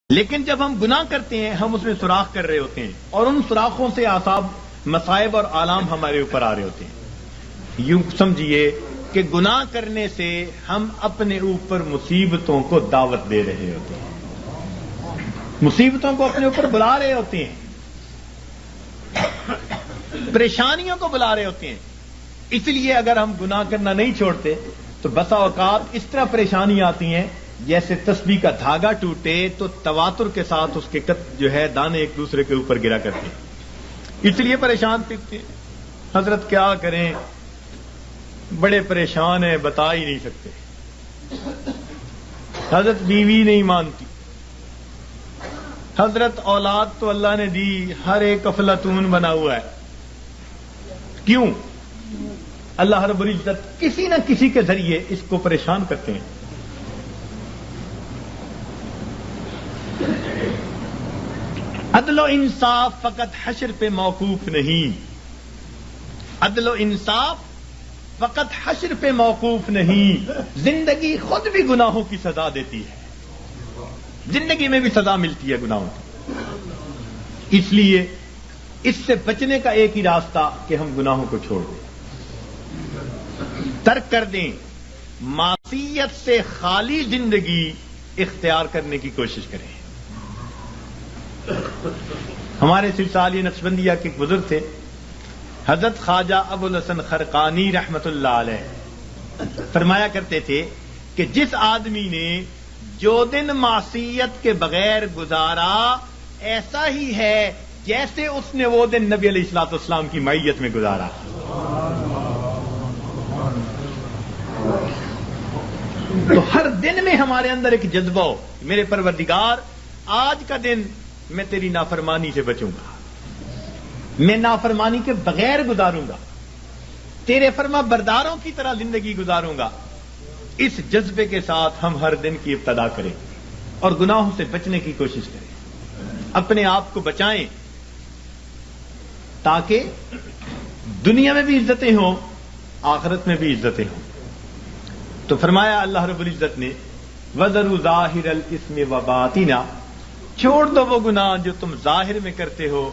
لیکن جب ہم گناہ کرتے ہیں ہم اس میں سوراخ کر رہے ہوتے ہیں اور ان سوراخوں سے آثاب مصائب اور آلام ہمارے اوپر آ رہے ہوتے ہیں۔ یوں سمجھیے کہ گناہ کرنے سے ہم اپنے اوپر مصیبتوں کو دعوت دے رہے ہوتے ہیں، مصیبتوں کو اپنے اوپر بلا رہے ہوتے ہیں، پریشانیوں کو بلا رہے ہوتے ہیں۔ اس لیے اگر ہم گناہ کرنا نہیں چھوڑتے تو بسا اوقات اس طرح پریشانی آتی ہیں جیسے تسبیح کا دھاگا ٹوٹے تو تواتر کے ساتھ اس کے جو ہے دانے ایک دوسرے کے اوپر گرا کرتے ہیں، اس لیے پریشان پھرتے ہیں۔ حضرت کیا کریں، بڑے پریشان ہیں، بتا ہی نہیں سکتے۔ حضرت بیوی نہیں مانتی، حضرت اولاد تو اللہ نے دی، ہر ایک افلاطون بنا ہوا ہے۔ کیوں؟ اللہ رب العزت کسی نہ کسی کے ذریعے اس کو پریشان کرتے ہیں۔ عدل و انصاف فقط حشر پہ موقوف نہیں، عدل و انصاف فقط حشر پہ موقوف نہیں، زندگی خود بھی گناہوں کی سزا دیتی ہے، زندگی میں بھی سزا ملتی ہے گناہوں کی۔ اس لیے اس سے بچنے کا ایک ہی راستہ کہ ہم گناہوں کو چھوڑ دیں، ترک کر دیں، معصیت سے خالی زندگی اختیار کرنے کی کوشش کریں۔ ہمارے سلسلہ نقشبندیہ کے ایک بزرگ تھے حضرت خواجہ ابو الحسن خرقانی رحمت اللہ علیہ، فرمایا کرتے تھے کہ جس آدمی نے جو دن معصیت کے بغیر گزارا ایسا ہی ہے جیسے اس نے وہ دن نبی علیہ الصلوۃ والسلام کی معیت میں گزارا۔ تو ہر دن میں ہمارے اندر ایک جذبہ ہو، میرے پروردگار آج کا دن میں تیری نافرمانی سے بچوں گا، میں نافرمانی کے بغیر گزاروں گا، تیرے فرما برداروں کی طرح زندگی گزاروں گا۔ اس جذبے کے ساتھ ہم ہر دن کی ابتدا کریں اور گناہوں سے بچنے کی کوشش کریں، اپنے آپ کو بچائیں تاکہ دنیا میں بھی عزتیں ہوں، آخرت میں بھی عزتیں ہوں۔ تو فرمایا اللہ رب العزت نے وَذَرُوا ظَاهِرَ الْإِثْمِ وَبَاطِنَهُ، چھوڑ دو وہ گناہ جو تم ظاہر میں کرتے ہو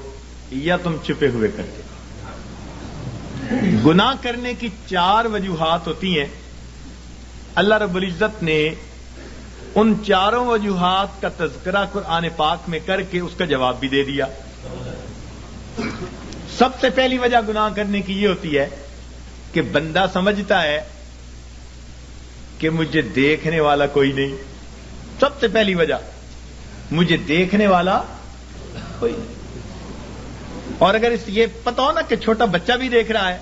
یا تم چھپے ہوئے کرتے ہو۔ گناہ کرنے کی 4 وجوہات ہوتی ہیں، اللہ رب العزت نے ان 4 وجوہات کا تذکرہ قرآن پاک میں کر کے اس کا جواب بھی دے دیا۔ سب سے پہلی وجہ گناہ کرنے کی یہ ہوتی ہے کہ بندہ سمجھتا ہے کہ مجھے دیکھنے والا کوئی نہیں۔ سب سے پہلی وجہ مجھے دیکھنے والا کوئی نہیں، اور اگر اس یہ پتہ ہو نا کہ چھوٹا بچہ بھی دیکھ رہا ہے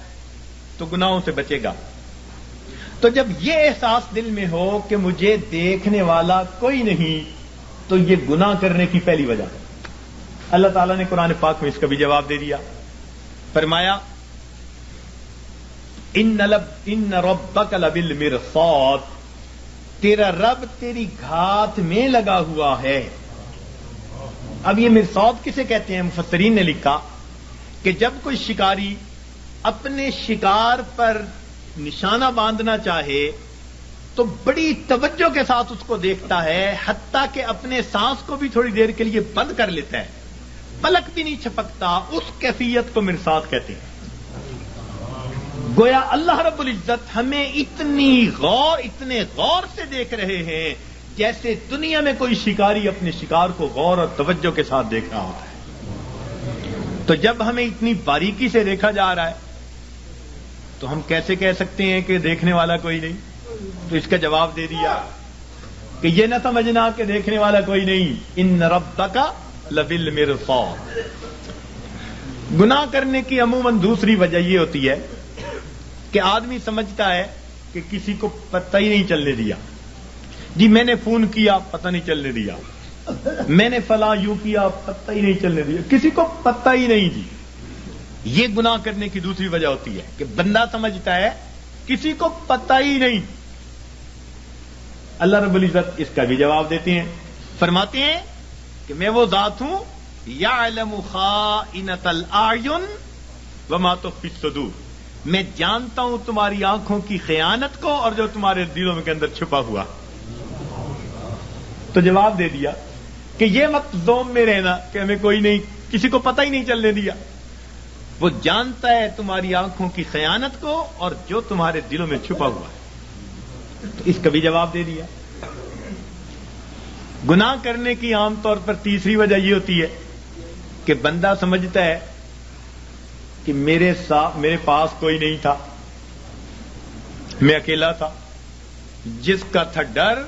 تو گناہوں سے بچے گا۔ تو جب یہ احساس دل میں ہو کہ مجھے دیکھنے والا کوئی نہیں تو یہ گناہ کرنے کی پہلی وجہ۔ اللہ تعالیٰ نے قرآن پاک میں اس کا بھی جواب دے دیا، فرمایا ان ربک لبالمرصاد، تیرا رب تیری گھات میں لگا ہوا ہے۔ اب یہ مرصاد کسے کہتے ہیں؟ مفسرین نے لکھا کہ جب کوئی شکاری اپنے شکار پر نشانہ باندھنا چاہے تو بڑی توجہ کے ساتھ اس کو دیکھتا ہے، حتیٰ کہ اپنے سانس کو بھی تھوڑی دیر کے لیے بند کر لیتا ہے، پلک بھی نہیں چھپکتا۔ اس کیفیت کو مرصاد کہتے ہیں۔ گویا اللہ رب العزت ہمیں اتنے غور سے دیکھ رہے ہیں جیسے دنیا میں کوئی شکاری اپنے شکار کو غور اور توجہ کے ساتھ دیکھ رہا ہوتا ہے۔ تو جب ہمیں اتنی باریکی سے دیکھا جا رہا ہے تو ہم کیسے کہہ سکتے ہیں کہ دیکھنے والا کوئی نہیں؟ تو اس کا جواب دے دیا کہ یہ نہ سمجھنا کہ دیکھنے والا کوئی نہیں، ان ربک لبالمرصاد۔ گناہ کرنے کی عموماً دوسری وجہ یہ ہوتی ہے کہ آدمی سمجھتا ہے کہ کسی کو پتہ ہی نہیں چلنے دیا، جی میں نے فون کیا پتہ نہیں چلنے دیا، میں نے فلاں یوں کیا پتہ ہی نہیں چلنے دیا، کسی کو پتہ ہی نہیں جی۔ یہ گناہ کرنے کی دوسری وجہ ہوتی ہے کہ بندہ سمجھتا ہے کسی کو پتہ ہی نہیں۔ اللہ رب العزت اس کا بھی جواب دیتے ہیں، فرماتے ہیں کہ میں وہ ذات ہوں یعلم خائنۃ الاعین وما تخفی الصدور، میں جانتا ہوں تمہاری آنکھوں کی خیانت کو اور جو تمہارے دلوں کے اندر چھپا ہوا۔ تو جواب دے دیا کہ یہ مت زوم میں رہنا کہ ہمیں کوئی نہیں، کسی کو پتہ ہی نہیں چلنے دیا. وہ جانتا ہے تمہاری آنکھوں کی خیانت کو اور جو تمہارے دلوں میں چھپا ہوا ہے. تو اس کا بھی جواب دے دیا. گناہ کرنے کی عام طور پر تیسری وجہ یہ ہوتی ہے کہ بندہ سمجھتا ہے کہ میرے پاس کوئی نہیں تھا، میں اکیلا تھا، جس کا تھا ڈر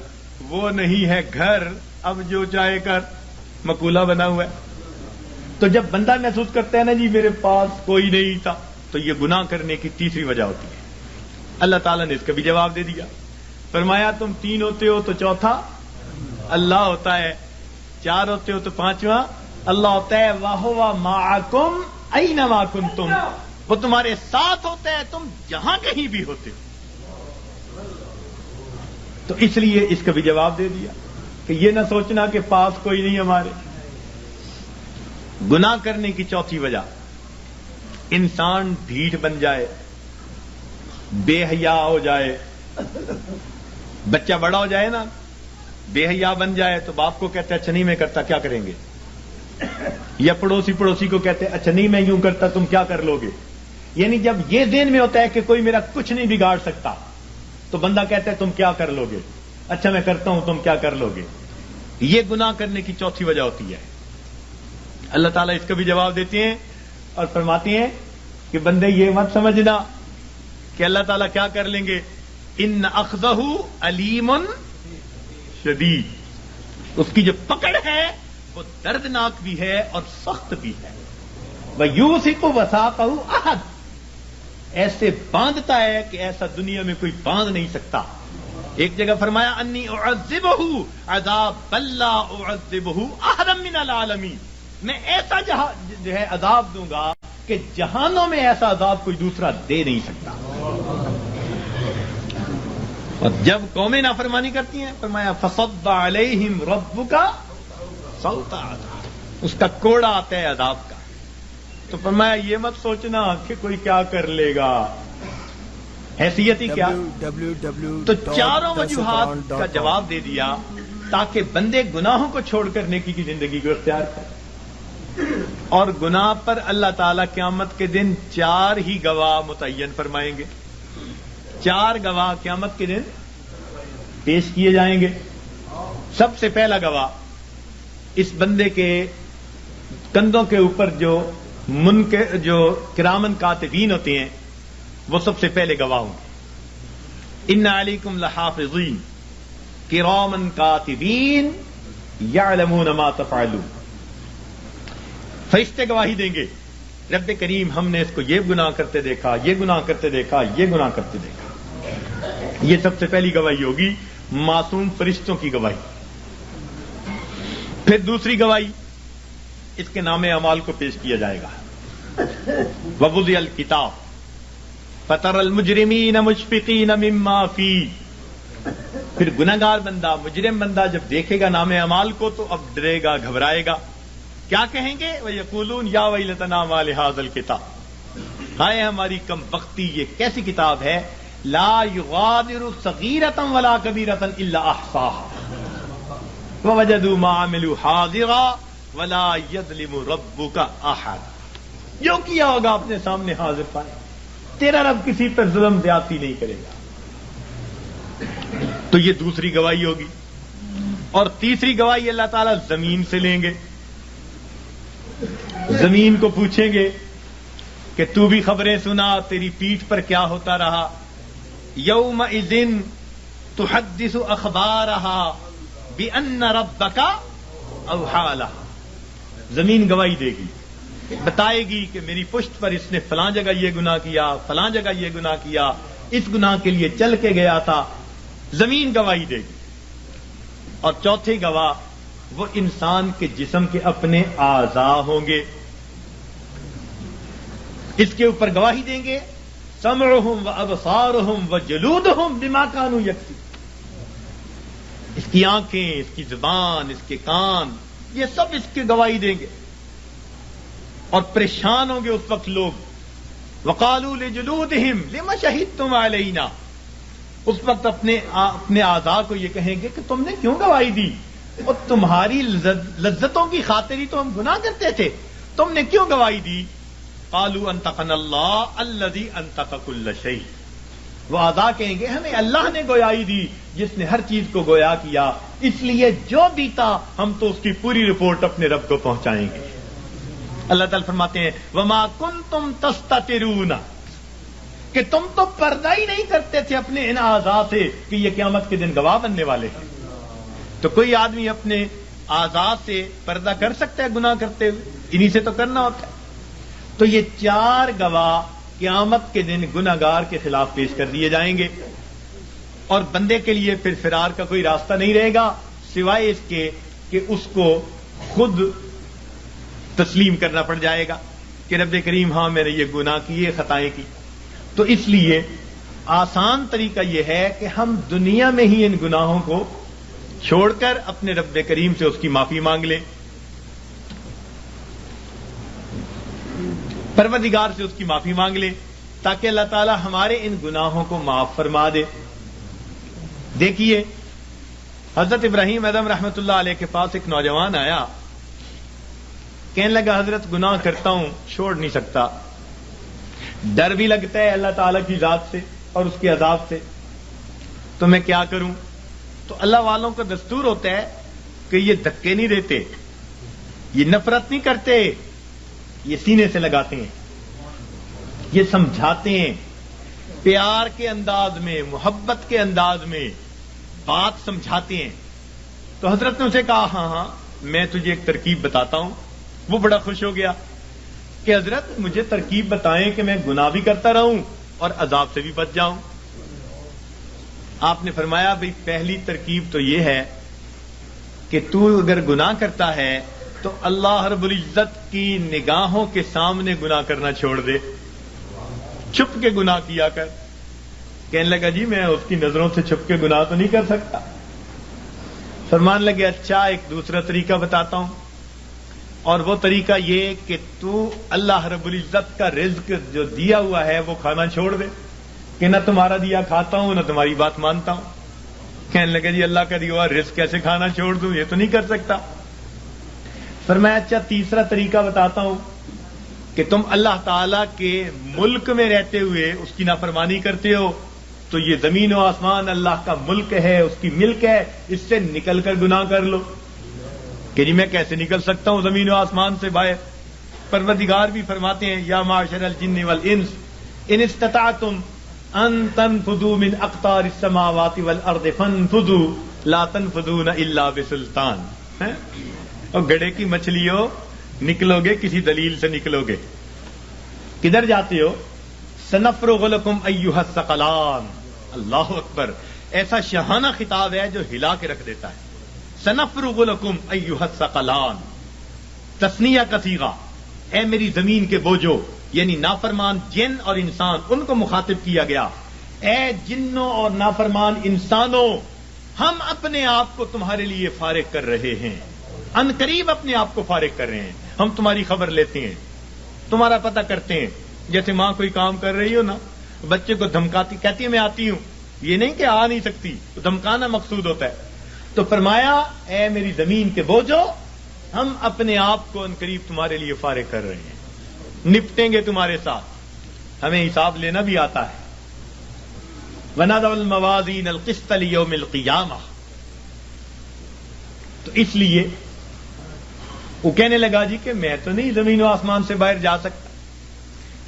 وہ نہیں ہے گھر، اب جو چاہے کر، مقولہ بنا ہوا ہے. تو جب بندہ محسوس کرتا ہے نا جی میرے پاس کوئی نہیں تھا، تو یہ گناہ کرنے کی تیسری وجہ ہوتی ہے. اللہ تعالیٰ نے اس کا بھی جواب دے دیا. فرمایا تم 3 ہوتے ہو تو چوتھا اللہ ہوتا ہے، 4 ہوتے ہو تو 5واں اللہ ہوتا ہے. وَهُوَ مَعَكُمْ أَيْنَمَا كُنْتُمْ، وہ تمہارے ساتھ ہوتا ہے تم جہاں کہیں بھی ہوتے ہو. تو اس لیے اس کا بھی جواب دے دیا کہ یہ نہ سوچنا کہ پاس کوئی نہیں ہمارے. گناہ کرنے کی چوتھی وجہ، انسان ڈھیٹ بن جائے، بے حیا ہو جائے. بچہ بڑا ہو جائے نا، بے حیا بن جائے تو باپ کو کہتے اچھا نہیں میں کرتا، کیا کریں گے؟ یا پڑوسی کو کہتے اچھا نہیں میں یوں کرتا، تم کیا کر لو گے؟ یعنی جب یہ ذہن میں ہوتا ہے کہ کوئی میرا کچھ نہیں بگاڑ سکتا تو بندہ کہتا ہے تم کیا کر لو گے؟ اچھا میں کرتا ہوں، تم کیا کر لو گے؟ یہ گناہ کرنے کی چوتھی وجہ ہوتی ہے. اللہ تعالیٰ اس کا بھی جواب دیتے ہیں اور فرماتے ہیں کہ بندے یہ مت سمجھنا کہ اللہ تعالیٰ کیا کر لیں گے. ان اخذہ علیم شدید، اس کی جو پکڑ ہے وہ دردناک بھی ہے اور سخت بھی ہے. وَيُوثِقُ وَثَاقَهُ أَحَدٌ، ایسے باندھتا ہے کہ ایسا دنیا میں کوئی باندھ نہیں سکتا. ایک جگہ فرمایا انی اعذبہ عذاب لا اعذبہ احدا من العالمین، میں ایسا جو ہے عذاب دوں گا کہ جہانوں میں ایسا عذاب کوئی دوسرا دے نہیں سکتا. اور جب قومیں نافرمانی کرتی ہیں فرمایا فصب علیہم ربک صوت عذاب، اس کا کوڑا آتا ہے عذاب کا. تو فرمایا یہ مت سوچنا کہ کوئی کیا کر لے گا، حیثیت ہی کیا. تو چاروں وجوہات کا جواب دے دیا تاکہ بندے گناہوں کو چھوڑ کر نیکی کی زندگی کو اختیار کریں. اور گناہ پر اللہ تعالیٰ قیامت کے دن 4 ہی گواہ متعین فرمائیں گے. 4 گواہ قیامت کے دن پیش کیے جائیں گے. سب سے پہلا گواہ اس بندے کے کندھوں کے اوپر جو کرامن کاتبین ہوتے ہیں وہ سب سے پہلے گواہ ہوں گے. ان علیکم لحافظین کرامن کاتبین یعلمون ما تفعلون. فرشتے گواہی دیں گے رب کریم ہم نے اس کو یہ گناہ کرتے دیکھا، یہ گناہ کرتے دیکھا، یہ گناہ کرتے دیکھا. یہ سب سے پہلی گواہی ہوگی، معصوم فرشتوں کی گواہی. پھر دوسری گواہی اس کے نام اعمال کو پیش کیا جائے گا. ووضع الکتاب فترى المجرمین مشفقین مما فیہ. پھر گنہگار بندہ، مجرم بندہ جب دیکھے گا نام اعمال کو تو اب ڈرے گا، گھبرائے گا. کیا کہیں گے؟ وَيَقُولُونَ يَا وَيْلَتَنَا مَا لِهَٰذَا الْكِتَابِ، ہائے ہماری کم بختی، یہ کیسی کتاب ہے. لا يغادر صغیرة ولا کبیرة الا احصاها ووجدوا ما عملوا حاضرا ولا يظلم ربك احد. جو کیا ہوگا اپنے سامنے حاضر پائے، تیرا رب کسی پر ظلم زیادتی نہیں کرے گا. تو یہ دوسری گواہی ہوگی. اور تیسری گواہی اللہ تعالیٰ زمین سے لیں گے. زمین کو پوچھیں گے کہ تو بھی خبریں سنا، تیری پیٹھ پر کیا ہوتا رہا. یومئذ تحدث اخبارها بان ربک اوحی لها. زمین گواہی دے گی، بتائے گی کہ میری پشت پر اس نے فلاں جگہ یہ گناہ کیا، فلاں جگہ یہ گناہ کیا، اس گناہ کے لیے چل کے گیا تھا. زمین گواہی دے گی. اور چوتھے گواہ وہ انسان کے جسم کے اپنے اعضاء ہوں گے. اس کے اوپر گواہی دیں گے سمعهم وابصارهم وجلودهم بما كانوا يكسبون. اس کی آنکھیں، اس کی زبان، اس کے کان، یہ سب اس کی گواہی دیں گے. اور پریشان ہوں گے اس وقت لوگ. وقالوا لجلودهم لما شهدتم علينا. اس وقت اپنے اعضاء کو یہ کہیں گے کہ تم نے کیوں گواہی دی اور تمہاری لذتوں کی خاطر ہی تو ہم گناہ کرتے تھے، تم نے کیوں گواہی دی؟ قالوا انطقنا اللہ الذی انطق کل شیء، وہ اعضاء کہیں گے ہمیں اللہ نے گویائی دی جس نے ہر چیز کو گویا کیا، اس لیے جو بیتا ہم تو اس کی پوری رپورٹ اپنے رب کو پہنچائیں گے۔ اللہ تعالیٰ فرماتے ہیں وما کنتم تستترون، کہ تم تو پردہ ہی نہیں کرتے تھے اپنے ان اعضاء سے کہ یہ قیامت کے دن گواہ بننے والے ہیں۔ تو کوئی آدمی اپنے اعضاء سے پردہ کر سکتا ہے گناہ کرتے ہوئے؟ انہی سے تو کرنا ہوتا ہے۔ تو یہ 4 گواہ قیامت کے دن گناہگار کے خلاف پیش کر دیے جائیں گے، اور بندے کے لیے پھر فرار کا کوئی راستہ نہیں رہے گا سوائے اس کے کہ اس کو خود تسلیم کرنا پڑ جائے گا کہ رب کریم ہاں میں نے یہ گناہ کیے، خطائیں کی۔ تو اس لیے آسان طریقہ یہ ہے کہ ہم دنیا میں ہی ان گناہوں کو چھوڑ کر اپنے رب کریم سے اس کی معافی مانگ لیں، پروردگار سے اس کی معافی مانگ لیں، تاکہ اللہ تعالی ہمارے ان گناہوں کو معاف فرما دے۔ دیکھیے حضرت ابراہیم ادم رحمت اللہ علیہ کے پاس ایک نوجوان آیا، کہنے لگا حضرت گناہ کرتا ہوں، چھوڑ نہیں سکتا، ڈر بھی لگتا ہے اللہ تعالیٰ کی ذات سے اور اس کے عذاب سے، تو میں کیا کروں؟ تو اللہ والوں کا دستور ہوتا ہے کہ یہ دھکے نہیں دیتے، یہ نفرت نہیں کرتے، یہ سینے سے لگاتے ہیں، یہ سمجھاتے ہیں، پیار کے انداز میں، محبت کے انداز میں بات سمجھاتے ہیں۔ تو حضرت نے اسے کہا ہاں ہاں میں تجھے ایک ترکیب بتاتا ہوں۔ وہ بڑا خوش ہو گیا کہ حضرت مجھے ترکیب بتائیں کہ میں گناہ بھی کرتا رہوں اور عذاب سے بھی بچ جاؤں۔ آپ نے فرمایا بھئی پہلی ترکیب تو یہ ہے کہ تو اگر گناہ کرتا ہے تو اللہ رب العزت کی نگاہوں کے سامنے گناہ کرنا چھوڑ دے، چھپ کے گناہ کیا کر۔ کہنے لگا جی میں اس کی نظروں سے چھپ کے گناہ تو نہیں کر سکتا۔ فرمان لگے اچھا ایک دوسرا طریقہ بتاتا ہوں، اور وہ طریقہ یہ کہ تو اللہ رب العزت کا رزق جو دیا ہوا ہے وہ کھانا چھوڑ دے، کہ نہ تمہارا دیا کھاتا ہوں نہ تمہاری بات مانتا ہوں۔ کہنے لگے جی اللہ کا دیا ہوا رزق کیسے کھانا چھوڑ دوں، یہ تو نہیں کر سکتا۔ فرمایا اچھا تیسرا طریقہ بتاتا ہوں کہ تم اللہ تعالی کے ملک میں رہتے ہوئے اس کی نافرمانی کرتے ہو، تو یہ زمین و آسمان اللہ کا ملک ہے، اس کی ملک ہے، اس سے نکل کر گناہ کر لو۔ کہ جی میں کیسے نکل سکتا ہوں زمین و آسمان سے باہر؟ پروردگار بھی فرماتے ہیں یا معاشر الجن والانس ان استطعتم ان تنفذوا من اقطار السماوات والارض فانفذوا لا تنفذون الا بسلطان۔ اور گڑھے کی مچھلی ہو، نکلو گے کسی دلیل سے نکلو گے۔ کدھر جاتے ہو؟ سنفرغ لکم ایھا الثقلان۔ اللہ اکبر، ایسا شاہانہ خطاب ہے جو ہلا کے رکھ دیتا ہے۔ سنفرغ لکم ایھا الثقلان، تثنیہ کا صیغہ، اے میری زمین کے بوجھو، یعنی نافرمان جن اور انسان، ان کو مخاطب کیا گیا۔ اے جنوں اور نافرمان انسانوں، ہم اپنے آپ کو تمہارے لیے فارغ کر رہے ہیں، ان قریب اپنے آپ کو فارغ کر رہے ہیں۔ ہم تمہاری خبر لیتے ہیں، تمہارا پتہ کرتے ہیں۔ جیسے ماں کوئی کام کر رہی ہو نا، بچے کو دھمکاتی، کہتی ہے میں آتی ہوں، یہ نہیں کہ آ نہیں سکتی، دھمکانا مقصود ہوتا ہے۔ تو فرمایا اے میری زمین کے بوجھو، ہم اپنے آپ کو ان قریب تمہارے لیے فارغ کر رہے ہیں، نپٹیں گے تمہارے ساتھ، ہمیں حساب لینا بھی آتا ہے۔ وَنَضَعُ الْمَوَازِينَ الْقِسْطَ لِيَوْمِ الْقِيَامَةِ۔ تو اس لیے وہ کہنے لگا جی کہ میں تو نہیں زمین و آسمان سے باہر جا سکتا۔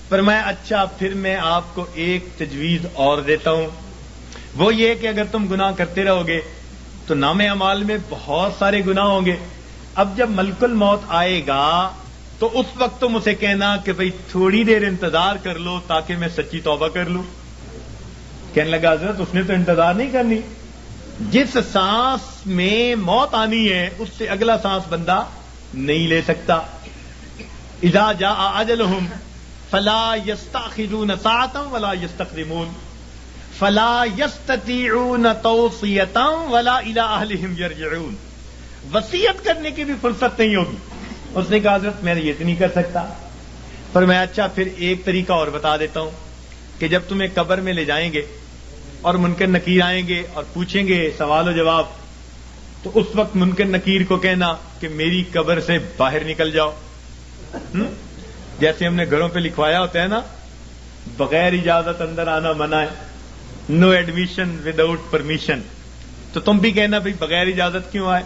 فرمایا اچھا پھر میں آپ کو ایک تجویز اور دیتا ہوں، وہ یہ کہ اگر تم گناہ کرتے رہو گے تو نام اعمال میں بہت سارے گناہ ہوں گے۔ اب جب ملک الموت آئے گا تو اس وقت تم اسے کہنا کہ بھئی تھوڑی دیر انتظار کر لو تاکہ میں سچی توبہ کر لوں۔ کہنے لگا حضرت اس نے تو انتظار نہیں کرنی، جس سانس میں موت آنی ہے اس سے اگلا سانس بندہ نہیں لے سکتا۔ اذا جاء اجلهم فلا يستأخرون ساعة ولا يستقدمون فلا يستطيعون توصية ولا إلى أهلهم يرجعون۔ وصیت کرنے کی بھی فرصت نہیں ہوگی۔ اس نے کہا حضرت میں یہ تو نہیں کر سکتا۔ فرمایا اچھا پھر ایک طریقہ اور بتا دیتا ہوں کہ جب تمہیں قبر میں لے جائیں گے اور منکر نکیر آئیں گے اور پوچھیں گے سوال و جواب، تو تو اس وقت منکر نکیر کو کہنا کہ میری قبر سے باہر نکل جاؤ. جیسے ہم نے گھروں پہ لکھوایا ہوتا ہے نا, بغیر اجازت اندر آنا منع ہے, نو ایڈمیشن وداؤٹ پرمیشن. تو تم بھی کہنا بھائی بغیر اجازت کیوں آئے؟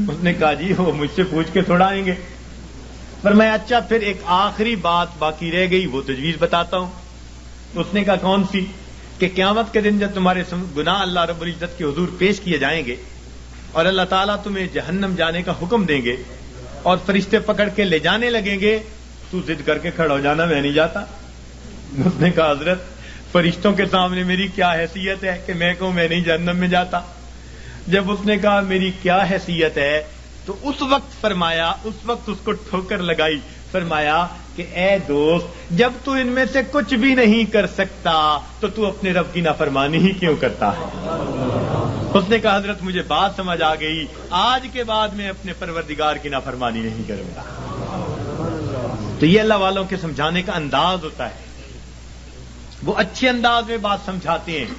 اس نے کہا جی وہ مجھ سے پوچھ کے تھوڑا آئیں گے. پر میں اچھا پھر ایک آخری بات باقی رہ گئی, وہ تجویز بتاتا ہوں. اس نے کہا کون سی؟ کہ قیامت کے دن جب تمہارے گناہ اللہ رب العزت کے حضور پیش کیے جائیں گے اور اللہ تعالیٰ تمہیں جہنم جانے کا حکم دیں گے اور فرشتے پکڑ کے لے جانے لگیں گے, تو ضد کر کے کھڑا ہو جانا, میں نہیں جاتا. اس نے کہا حضرت فرشتوں کے سامنے میری کیا حیثیت ہے کہ میں کہوں میں نہیں جہنم میں جاتا. جب اس نے کہا میری کیا حیثیت ہے, تو اس وقت فرمایا, اس وقت اس کو ٹھوکر لگائی, فرمایا کہ اے دوست جب تو ان میں سے کچھ بھی نہیں کر سکتا تو تو اپنے رب کی نافرمانی ہی کیوں کرتا ہے؟ اس نے کہا حضرت مجھے بات سمجھ آ گئی, آج کے بعد میں اپنے پروردگار کی نافرمانی نہیں کروں گا. تو یہ اللہ والوں کے سمجھانے کا انداز ہوتا ہے, وہ اچھے انداز میں بات سمجھاتے ہیں.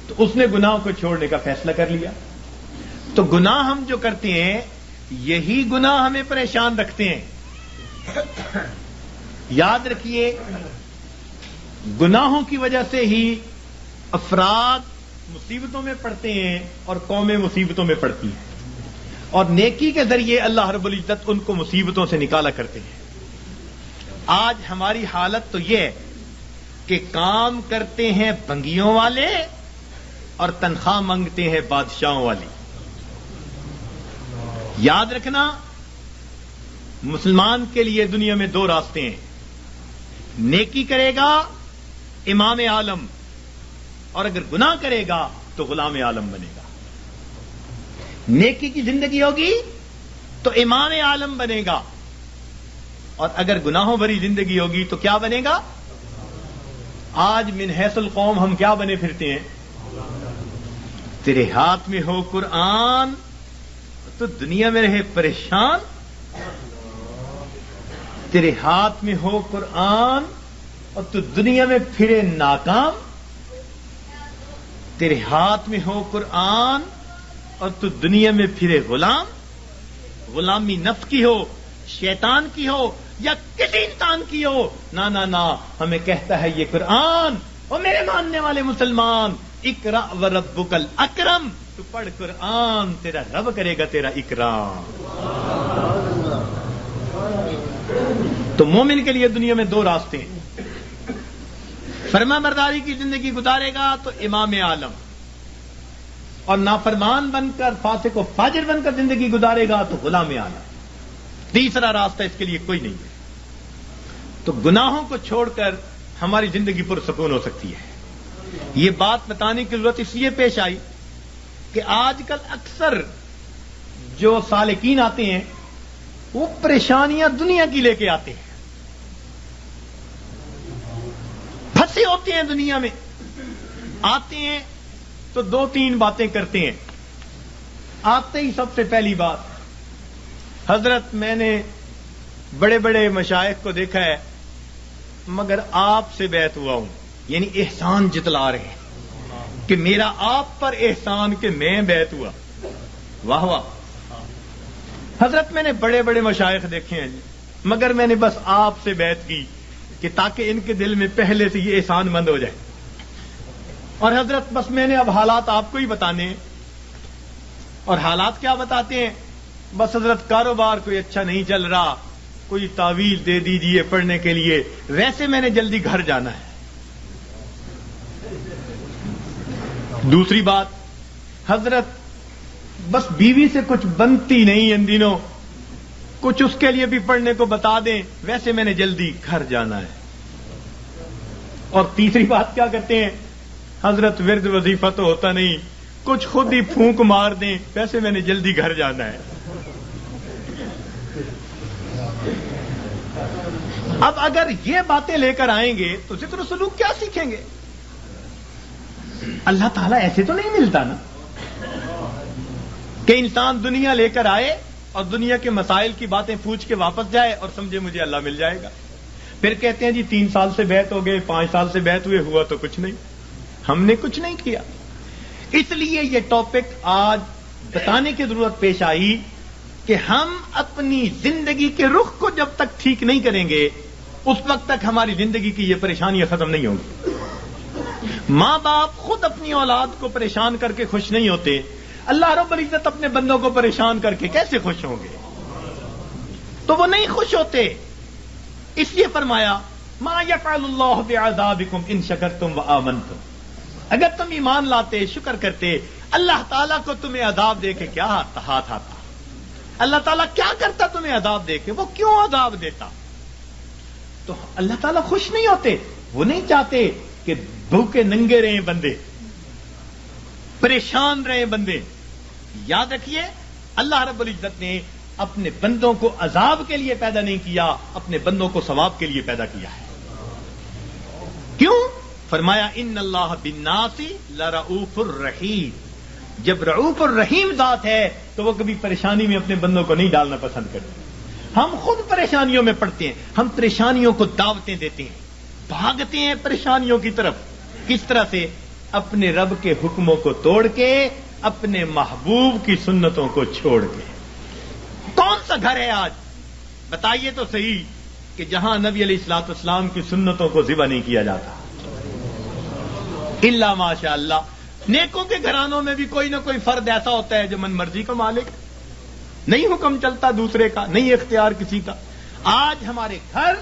تو اس نے گناہوں کو چھوڑنے کا فیصلہ کر لیا. تو گناہ ہم جو کرتے ہیں یہی گناہ ہمیں پریشان رکھتے ہیں. یاد رکھیے گناہوں کی وجہ سے ہی افراد مصیبتوں میں پڑتے ہیں اور قومیں مصیبتوں میں پڑتی ہیں, اور نیکی کے ذریعے اللہ رب العزت ان کو مصیبتوں سے نکالا کرتے ہیں. آج ہماری حالت تو یہ ہے کہ کام کرتے ہیں بنگیوں والے اور تنخواہ مانگتے ہیں بادشاہوں والی. یاد رکھنا مسلمان کے لیے دنیا میں دو راستے ہیں, نیکی کرے گا امام عالم, اور اگر گناہ کرے گا تو غلام عالم بنے گا. نیکی کی زندگی ہوگی تو امام عالم بنے گا, اور اگر گناہوں بھری زندگی ہوگی تو کیا بنے گا؟ آج من حیث القوم ہم کیا بنے پھرتے ہیں؟ تیرے ہاتھ میں ہو قرآن تو دنیا میں رہے پریشان, تیرے ہاتھ میں ہو قرآن اور تو دنیا میں پھرے ناکام, تیرے ہاتھ میں ہو قرآن اور تو دنیا میں پھرے غلام, غلامی نفس کی ہو, شیطان کی ہو یا کسی انسان کی ہو, نہ ہمیں کہتا ہے یہ قرآن, اور میرے ماننے والے مسلمان اقرا وربک الاکرم, تو پڑھ قرآن تیرا رب کرے گا تیرا اکرام. تو مومن کے لیے دنیا میں دو راستے ہیں, فرما برداری کی زندگی گزارے گا تو امام عالم, اور نافرمان بن کر فاسق و فاجر بن کر زندگی گزارے گا تو غلام عالم. تیسرا راستہ اس کے لیے کوئی نہیں ہے. تو گناہوں کو چھوڑ کر ہماری زندگی پرسکون ہو سکتی ہے. یہ بات بتانے کی ضرورت اس لیے پیش آئی کہ آج کل اکثر جو سالکین آتے ہیں وہ پریشانیاں دنیا کی لے کے آتے ہیں, پھنسے ہوتے ہیں دنیا میں, آتے ہیں تو دو تین باتیں کرتے ہیں. آتے ہی سب سے پہلی بات, حضرت میں نے بڑے بڑے مشائخ کو دیکھا ہے مگر آپ سے بیعت ہوا ہوں, یعنی احسان جتلا رہے ہیں کہ میرا آپ پر احسان کہ میں بیعت ہوا. واہ واہ. حضرت میں نے بڑے بڑے مشائخ دیکھے ہیں مگر میں نے بس آپ سے بیعت کی کہ تاکہ ان کے دل میں پہلے سے یہ احسان مند ہو جائے. اور حضرت بس میں نے اب حالات آپ کو ہی بتانے ہیں. اور حالات کیا بتاتے ہیں؟ بس حضرت کاروبار کوئی اچھا نہیں چل رہا, کوئی تعویذ دے دیجئے پڑھنے کے لیے, ویسے میں نے جلدی گھر جانا ہے. دوسری بات, حضرت بس بیوی سے کچھ بنتی نہیں ان دنوں, کچھ اس کے لیے بھی پڑھنے کو بتا دیں, ویسے میں نے جلدی گھر جانا ہے. اور تیسری بات کیا کرتے ہیں؟ حضرت ورد وظیفہ تو ہوتا نہیں, کچھ خود ہی پھونک مار دیں, ویسے میں نے جلدی گھر جانا ہے. اب اگر یہ باتیں لے کر آئیں گے تو ذکر و سلوک کیا سیکھیں گے؟ اللہ تعالیٰ ایسے تو نہیں ملتا نا کہ انسان دنیا لے کر آئے اور دنیا کے مسائل کی باتیں پوچھ کے واپس جائے اور سمجھے مجھے اللہ مل جائے گا. پھر کہتے ہیں جی 3 سال سے بیعت ہو گئے, 5 سال سے بیعت ہوئے, ہوا تو کچھ نہیں, ہم نے کچھ نہیں کیا. اس لیے یہ ٹاپک آج بتانے کی ضرورت پیش آئی کہ ہم اپنی زندگی کے رخ کو جب تک ٹھیک نہیں کریں گے اس وقت تک ہماری زندگی کی یہ پریشانیاں ختم نہیں ہوں گی۔ ماں باپ خود اپنی اولاد کو پریشان کر کے خوش نہیں ہوتے، اللہ رب العزت اپنے بندوں کو پریشان کر کے کیسے خوش ہوں گے؟ تو وہ نہیں خوش ہوتے، اس لیے فرمایا ما یفعل اللہ بعذابکم ان شکرتم وآمنتم، اگر تم ایمان لاتے شکر کرتے اللہ تعالیٰ کو تمہیں عذاب دے کے کیا ہاتھ آتا؟ اللہ تعالیٰ کیا کرتا تمہیں عذاب دے کے؟ وہ کیوں عذاب دیتا؟ تو اللہ تعالیٰ خوش نہیں ہوتے، وہ نہیں چاہتے کہ بھوکے ننگے رہیں بندے، پریشان رہیں بندے۔ یاد رکھیے اللہ رب العزت نے اپنے بندوں کو عذاب کے لیے پیدا نہیں کیا، اپنے بندوں کو ثواب کے لیے پیدا کیا ہے۔ کیوں؟ فرمایا ان اللہ بالناس لرؤوف الرحیم، جب رؤوف الرحیم ذات ہے تو وہ کبھی پریشانی میں اپنے بندوں کو نہیں ڈالنا پسند کرتے۔ ہم خود پریشانیوں میں پڑتے ہیں، ہم پریشانیوں کو دعوتیں دیتے ہیں، بھاگتے ہیں پریشانیوں کی طرف۔ کس طرح سے؟ اپنے رب کے حکموں کو توڑ کے، اپنے محبوب کی سنتوں کو چھوڑ کے۔ کون سا گھر ہے آج بتائیے تو صحیح کہ جہاں نبی علیہ الصلوۃ والسلام کی سنتوں کو ذبح نہیں کیا جاتا؟ الا ماشاء اللہ، نیکوں کے گھرانوں میں بھی کوئی نہ کوئی فرد ایسا ہوتا ہے جو من مرضی کا مالک، نہیں حکم چلتا دوسرے کا، نہیں اختیار کسی کا۔ آج ہمارے گھر،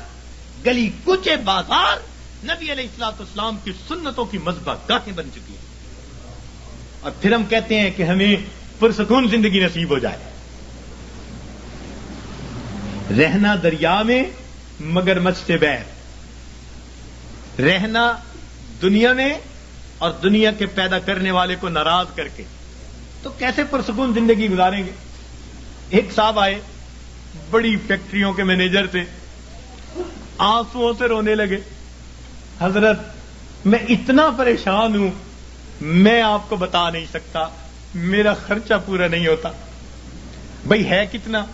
گلی کوچے، بازار نبی علیہ الصلوۃ والسلام کی سنتوں کی مذبح گاہیں بن چکی ہیں، اور پھر ہم کہتے ہیں کہ ہمیں پرسکون زندگی نصیب ہو جائے۔ رہنا دریا میں مگر مچھ سے بیر، رہنا دنیا میں اور دنیا کے پیدا کرنے والے کو ناراض کر کے، تو کیسے پرسکون زندگی گزاریں گے؟ ایک صاحب آئے، بڑی فیکٹریوں کے مینیجر تھے، آنسوؤں سے رونے لگے، حضرت میں اتنا پریشان ہوں، میں آپ کو بتا نہیں سکتا، میرا خرچہ پورا نہیں ہوتا۔ بھئی ہے کتنا؟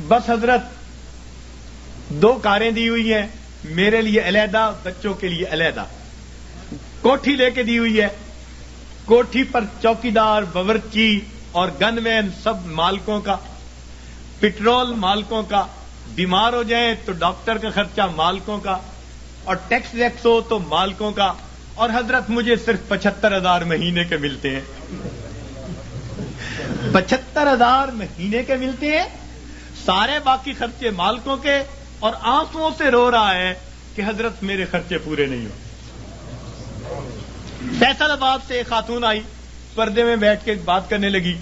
بس حضرت 2 کاریں دی ہوئی ہیں، میرے لیے علیحدہ، بچوں کے لیے علیحدہ، کوٹھی لے کے دی ہوئی ہے، کوٹھی پر چوکیدار، باورچی اور گن مین سب مالکوں کا، پٹرول مالکوں کا، بیمار ہو جائیں تو ڈاکٹر کا خرچہ مالکوں کا، اور ٹیکس ویکس ہو تو مالکوں کا، اور حضرت مجھے صرف 75,000 مہینے کے ملتے ہیں۔ 75,000 مہینے کے ملتے ہیں، سارے باقی خرچے مالکوں کے، اور آنسوؤں سے رو رہا ہے کہ حضرت میرے خرچے پورے نہیں ہو۔ فیصل آباد سے ایک خاتون آئی، پردے میں بیٹھ کے بات کرنے لگی،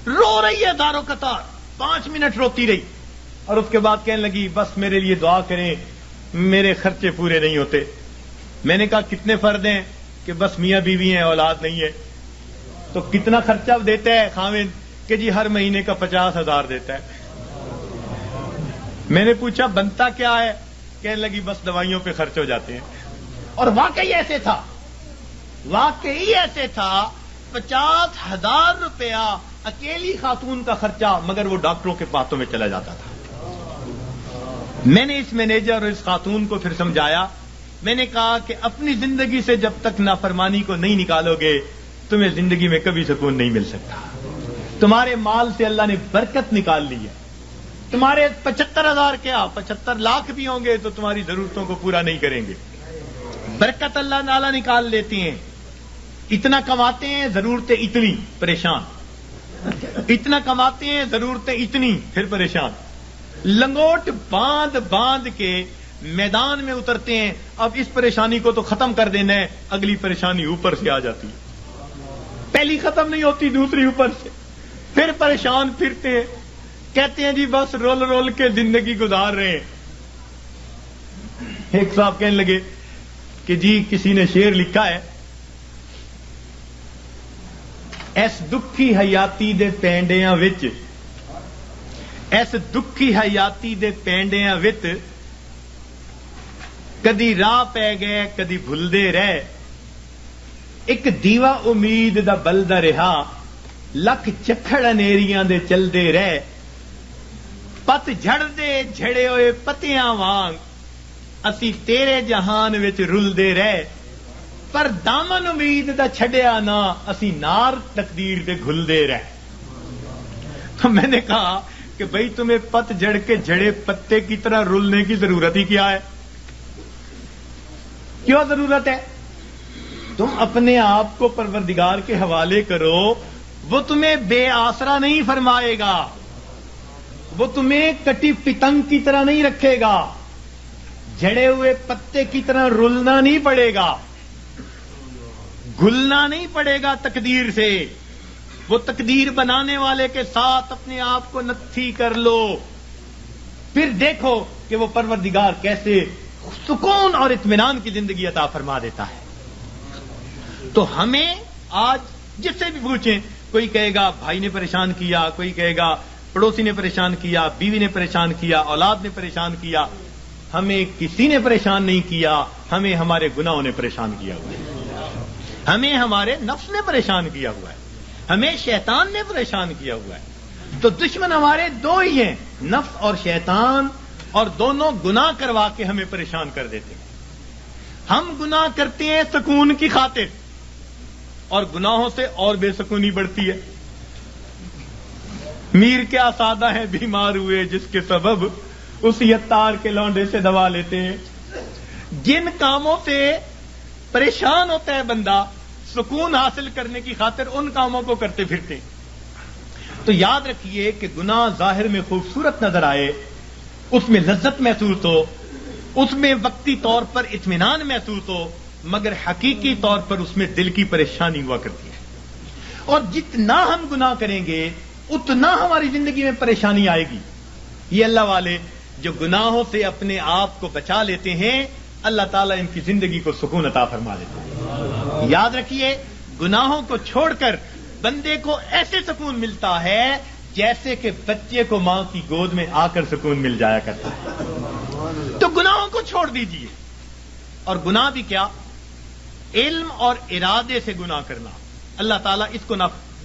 رو رہی ہے دارو قطار، 5 منٹ روتی رہی، اور اس کے بعد کہنے لگی بس میرے لیے دعا کریں، میرے خرچے پورے نہیں ہوتے۔ میں نے کہا کتنے فرد ہیں؟ کہ بس میاں بیوی ہیں، اولاد نہیں ہے۔ تو کتنا خرچہ دیتا ہے خاوند؟ کہ جی ہر مہینے کا 50,000 دیتا ہے۔ میں نے پوچھا بنتا کیا ہے؟ کہنے لگی بس دوائیوں پہ خرچ ہو جاتے ہیں۔ اور واقعی ایسے تھا، واقعی ایسے تھا، 50,000 روپیہ اکیلی خاتون کا خرچہ، مگر وہ ڈاکٹروں کے پاتوں میں چلا جاتا تھا۔ میں نے اس مینیجر اور اس خاتون کو پھر سمجھایا، میں نے کہا کہ اپنی زندگی سے جب تک نافرمانی کو نہیں نکالو گے تمہیں زندگی میں کبھی سکون نہیں مل سکتا۔ تمہارے مال سے اللہ نے برکت نکال لی ہے، تمہارے 75,000 کیا 75 لاکھ بھی ہوں گے تو تمہاری ضرورتوں کو پورا نہیں کریں گے۔ برکت اللہ تعالیٰ نکال لیتے ہیں، اتنا کماتے ہیں ضرورتیں اتنی، پریشان، اتنا کماتے ہیں ضرورتیں اتنی، پھر پریشان، لنگوٹ باندھ باندھ کے میدان میں اترتے ہیں۔ اب اس پریشانی کو تو ختم کر دینا ہے، اگلی پریشانی اوپر سے آ جاتی ہے، پہلی ختم نہیں ہوتی دوسری اوپر سے، پھر پریشان پھرتے ہیں، کہتے ہیں جی بس رول رول کے زندگی گزار رہے ہیں۔ ایک صاحب کہنے لگے کہ جی کسی نے شعر لکھا ہے، ایس دکھی حیاتی دے پینڈیاں وچ، ایس دکھی حیاتی دے پینڈیاں وچ، کدی راہ پہ گئے کدی بھلدے رہ، ایک دیوا امید دا بلدا رہا، لکھ چکھڑ انیریاں دے چلدے رہ، پت جھڑ دے جھڑے ہوئے پتیاں وانگ، اسی تیرے جہان وچ رلدے رہ، پر دامن امید دا چھڈیا نہ اسی نار تقدیر دے گھل دے رہے. تو میں نے کہا کہ بھئی تمہیں پت جڑ کے جڑے پتے کی طرح رولنے کی ضرورت ہی کیا ہے؟ کیوں ضرورت ہے؟ تم اپنے آپ کو پروردگار کے حوالے کرو، وہ تمہیں بے آسرا نہیں فرمائے گا، وہ تمہیں کٹی پتنگ کی طرح نہیں رکھے گا، جڑے ہوئے پتے کی طرح رولنا نہیں پڑے گا، گھلنا نہیں پڑے گا تقدیر سے. وہ تقدیر بنانے والے کے ساتھ اپنے آپ کو نتھی کر لو، پھر دیکھو کہ وہ پروردگار کیسے سکون اور اطمینان کی زندگی عطا فرما دیتا ہے. تو ہمیں آج جس سے بھی پوچھیں، کوئی کہے گا بھائی نے پریشان کیا، کوئی کہے گا پڑوسی نے پریشان کیا، بیوی نے پریشان کیا، اولاد نے پریشان کیا. ہمیں کسی نے پریشان نہیں کیا، ہمیں ہمارے گناہوں نے پریشان کیا ہوا ہے، ہمیں ہمارے نفس نے پریشان کیا ہوا ہے، ہمیں شیطان نے پریشان کیا ہوا ہے. تو دشمن ہمارے دو ہی ہیں، نفس اور شیطان، اور دونوں گناہ کروا کے ہمیں پریشان کر دیتے ہیں. ہم گناہ کرتے ہیں سکون کی خاطر، اور گناہوں سے اور بے سکونی بڑھتی ہے. میر کیا سادہ ہے بیمار ہوئے جس کے سبب اسی عطار کے لونڈے سے دوا لیتے ہیں. جن کاموں سے پریشان ہوتا ہے بندہ سکون حاصل کرنے کی خاطر، ان کاموں کو کرتے پھرتے. تو یاد رکھیے کہ گناہ ظاہر میں خوبصورت نظر آئے، اس میں لذت محسوس ہو، اس میں وقتی طور پر اطمینان محسوس ہو، مگر حقیقی طور پر اس میں دل کی پریشانی ہوا کرتی ہے. اور جتنا ہم گناہ کریں گے اتنا ہماری زندگی میں پریشانی آئے گی. یہ اللہ والے جو گناہوں سے اپنے آپ کو بچا لیتے ہیں، اللہ تعالیٰ ان کی زندگی کو سکون عطا فرما دیتے ہیں. یاد رکھیے، گناہوں کو چھوڑ کر بندے کو ایسے سکون ملتا ہے جیسے کہ بچے کو ماں کی گود میں آ کر سکون مل جایا کرتا ہے. تو گناہوں کو چھوڑ دیجیے. اور گناہ بھی کیا؟ علم اور ارادے سے گناہ کرنا، اللہ تعالیٰ اس کو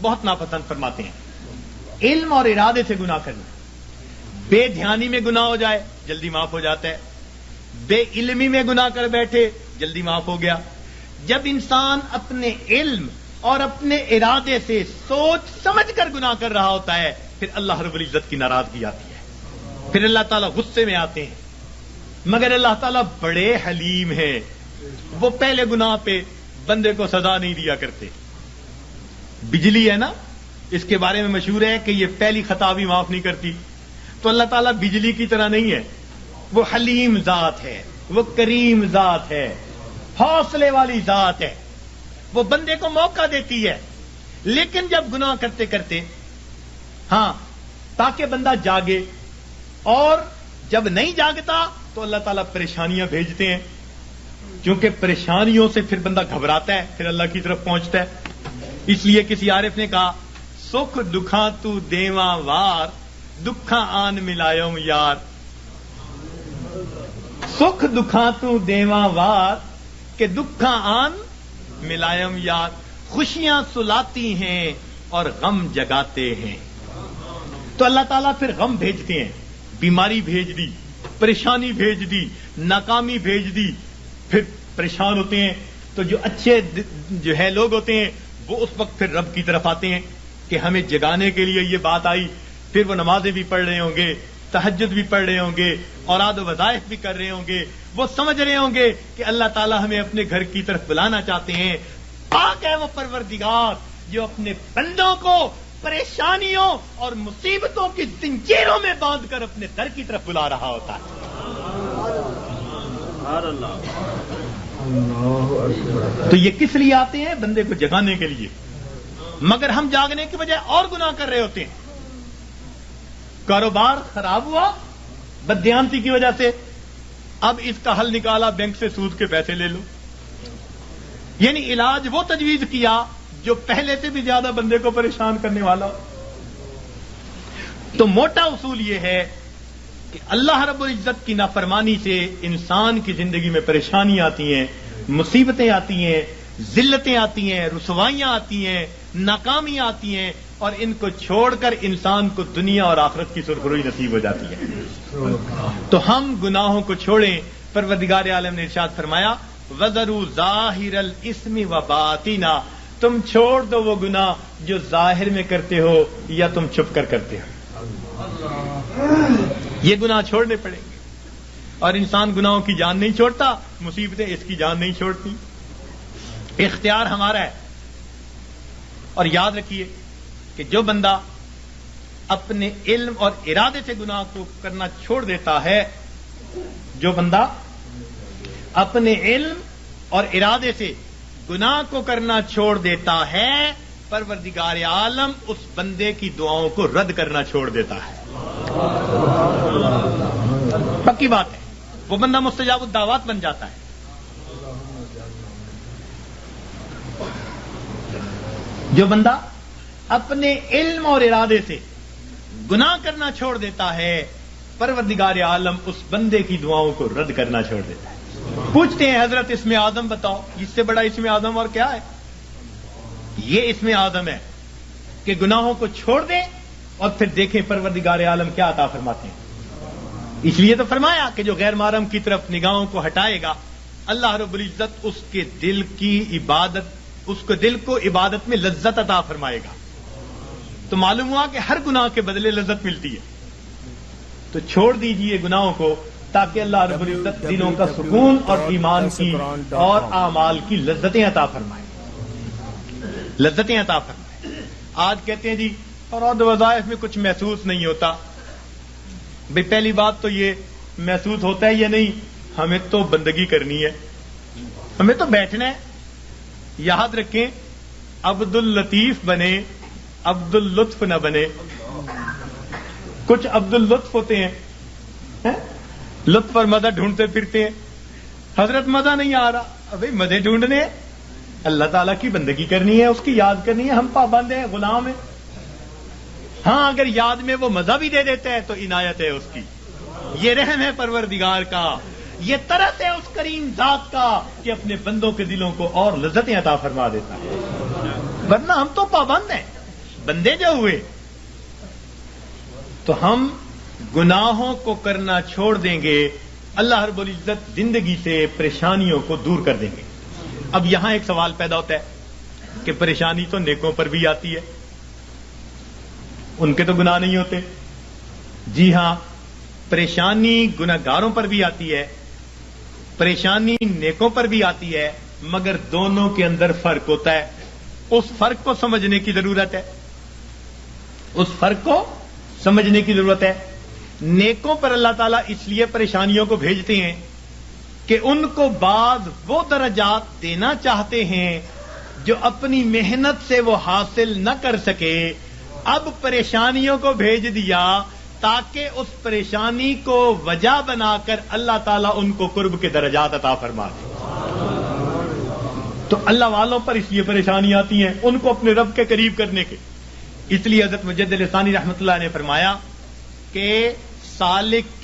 بہت ناپسند فرماتے ہیں. علم اور ارادے سے گناہ کرنا. بے دھیانی میں گناہ ہو جائے جلدی معاف ہو جاتا ہے، بے علمی میں گناہ کر بیٹھے جلدی معاف ہو گیا. جب انسان اپنے علم اور اپنے ارادے سے سوچ سمجھ کر گناہ کر رہا ہوتا ہے، پھر اللہ رب العزت کی ناراضگی آتی ہے، پھر اللہ تعالیٰ غصے میں آتے ہیں. مگر اللہ تعالیٰ بڑے حلیم ہیں، وہ پہلے گناہ پہ بندے کو سزا نہیں دیا کرتے. بجلی ہے نا، اس کے بارے میں مشہور ہے کہ یہ پہلی خطا بھی معاف نہیں کرتی. تو اللہ تعالیٰ بجلی کی طرح نہیں ہے، وہ حلیم ذات ہے، وہ کریم ذات ہے، حوصلے والی ذات ہے. وہ بندے کو موقع دیتی ہے، لیکن جب گناہ کرتے کرتے، ہاں، تاکہ بندہ جاگے، اور جب نہیں جاگتا تو اللہ تعالیٰ پریشانیاں بھیجتے ہیں، کیونکہ پریشانیوں سے پھر بندہ گھبراتا ہے، پھر اللہ کی طرف پہنچتا ہے. اس لیے کسی عارف نے کہا، سکھ دکھاں تو دیواں وار، دکھاں آن ملایوم یار. سکھ دکھاں تو دیواں وار کہ دکھاں آن ملائم یار. خوشیاں سلاتی ہیں اور غم جگاتے ہیں. تو اللہ تعالیٰ پھر غم بھیجتے ہیں، بیماری بھیج دی، پریشانی بھیج دی، ناکامی بھیج دی، پھر پریشان ہوتے ہیں. تو جو اچھے جو ہے لوگ ہوتے ہیں وہ اس وقت پھر رب کی طرف آتے ہیں کہ ہمیں جگانے کے لیے یہ بات آئی. پھر وہ نمازیں بھی پڑھ رہے ہوں گے، تہجد بھی پڑھ رہے ہوں گے، اوراد و وظائف بھی کر رہے ہوں گے. وہ سمجھ رہے ہوں گے کہ اللہ تعالیٰ ہمیں اپنے گھر کی طرف بلانا چاہتے ہیں. پاک ہے وہ پروردگار جو اپنے بندوں کو پریشانیوں اور مصیبتوں کی زنجیروں میں باندھ کر اپنے در کی طرف بلا رہا ہوتا ہے. تو یہ کس لیے آتے ہیں؟ بندے کو جگانے کے لیے. مگر ہم جاگنے کی بجائے اور گناہ کر رہے ہوتے ہیں. کاروبار خراب ہوا بددیانتی کی وجہ سے، اب اس کا حل نکالا، بینک سے سود کے پیسے لے لو. یعنی علاج وہ تجویز کیا جو پہلے سے بھی زیادہ بندے کو پریشان کرنے والا ہو. تو موٹا اصول یہ ہے کہ اللہ رب العزت کی نافرمانی سے انسان کی زندگی میں پریشانیاں آتی ہیں، مصیبتیں آتی ہیں، ذلتیں آتی ہیں، رسوائیاں آتی ہیں، ناکامیاں آتی ہیں، اور ان کو چھوڑ کر انسان کو دنیا اور آخرت کی سرخروئی نصیب ہو جاتی ہے. تو ہم گناہوں کو چھوڑیں. پروردگار عالم نے ارشاد فرمایا، وَذَرُوا ظَاهِرَ الْإِثْمِ وَبَاطِنَا، تم چھوڑ دو وہ گناہ جو ظاہر میں کرتے ہو یا تم چھپ کر کرتے ہو. یہ گناہ چھوڑنے پڑیں گے. اور انسان گناہوں کی جان نہیں چھوڑتا، مصیبتیں اس کی جان نہیں چھوڑتی. اختیار ہمارا ہے. اور یاد رکھیے کہ جو بندہ اپنے علم اور ارادے سے گناہ کو کرنا چھوڑ دیتا ہے، جو بندہ اپنے علم اور ارادے سے گناہ کو کرنا چھوڑ دیتا ہے، پروردگار عالم اس بندے کی دعاؤں کو رد کرنا چھوڑ دیتا ہے. پکی بات ہے، وہ بندہ مستجاب الدعوات بن جاتا ہے. جو بندہ اپنے علم اور ارادے سے گناہ کرنا چھوڑ دیتا ہے، پروردگار عالم اس بندے کی دعاؤں کو رد کرنا چھوڑ دیتا ہے. پوچھتے ہیں حضرت اسم آدم بتاؤ، اس سے بڑا اسم آدم اور کیا ہے؟ یہ اسم آدم ہے کہ گناہوں کو چھوڑ دیں اور پھر دیکھیں پروردگار عالم کیا عطا فرماتے ہیں. اس لیے تو فرمایا کہ جو غیر محرم کی طرف نگاہوں کو ہٹائے گا، اللہ رب العزت اس کے دل کی عبادت، اس کو دل کو عبادت میں لذت عطا فرمائے گا. تو معلوم ہوا کہ ہر گناہ کے بدلے لذت ملتی ہے. تو چھوڑ دیجئے گناہوں کو تاکہ اللہ رب العزت دلوں کا سکون اور ایمان کی اور اعمال کی لذتیں عطا فرمائے. لذتیں عطا فرمائے. آج کہتے ہیں جی فرائض وظائف میں کچھ محسوس نہیں ہوتا. بھئی پہلی بات تو یہ محسوس ہوتا ہے یا نہیں، ہمیں تو بندگی کرنی ہے، ہمیں تو بیٹھنا ہے. یاد رکھیں، عبد اللطیف بنے، عبد اللطف نہ بنے. کچھ عبد اللطف ہوتے ہیں، لطف اور مزہ ڈھونڈتے پھرتے ہیں. حضرت مزہ نہیں آ رہا، ابھی مزے ڈھونڈنے ہیں. اللہ تعالیٰ کی بندگی کرنی ہے، اس کی یاد کرنی ہے. ہم پابند ہیں، غلام ہیں. ہاں اگر یاد میں وہ مزہ بھی دے دیتا ہے تو عنایت ہے اس کی. یہ رحم ہے پروردگار کا، یہ طرز ہے اس کریم ذات کا کہ اپنے بندوں کے دلوں کو اور لذتیں عطا فرما دیتا ہے. ورنہ ہم تو پابند ہیں، بندے جو ہوئے. تو ہم گناہوں کو کرنا چھوڑ دیں گے، اللہ رب العزت زندگی سے پریشانیوں کو دور کر دیں گے. اب یہاں ایک سوال پیدا ہوتا ہے کہ پریشانی تو نیکوں پر بھی آتی ہے، ان کے تو گناہ نہیں ہوتے. جی ہاں، پریشانی گناہگاروں پر بھی آتی ہے، پریشانی نیکوں پر بھی آتی ہے، مگر دونوں کے اندر فرق ہوتا ہے. اس فرق کو سمجھنے کی ضرورت ہے. اس فرق کو سمجھنے کی ضرورت ہے. نیکوں پر اللہ تعالیٰ اس لیے پریشانیوں کو بھیجتے ہیں کہ ان کو بعض وہ درجات دینا چاہتے ہیں جو اپنی محنت سے وہ حاصل نہ کر سکے. اب پریشانیوں کو بھیج دیا تاکہ اس پریشانی کو وجہ بنا کر اللہ تعالیٰ ان کو قرب کے درجات عطا فرما دے. تو اللہ والوں پر اس لیے پریشانی آتی ہیں ان کو اپنے رب کے قریب کرنے کے. اس لیے حضرت مجدد ثانی رحمۃ اللہ نے فرمایا کہ سالک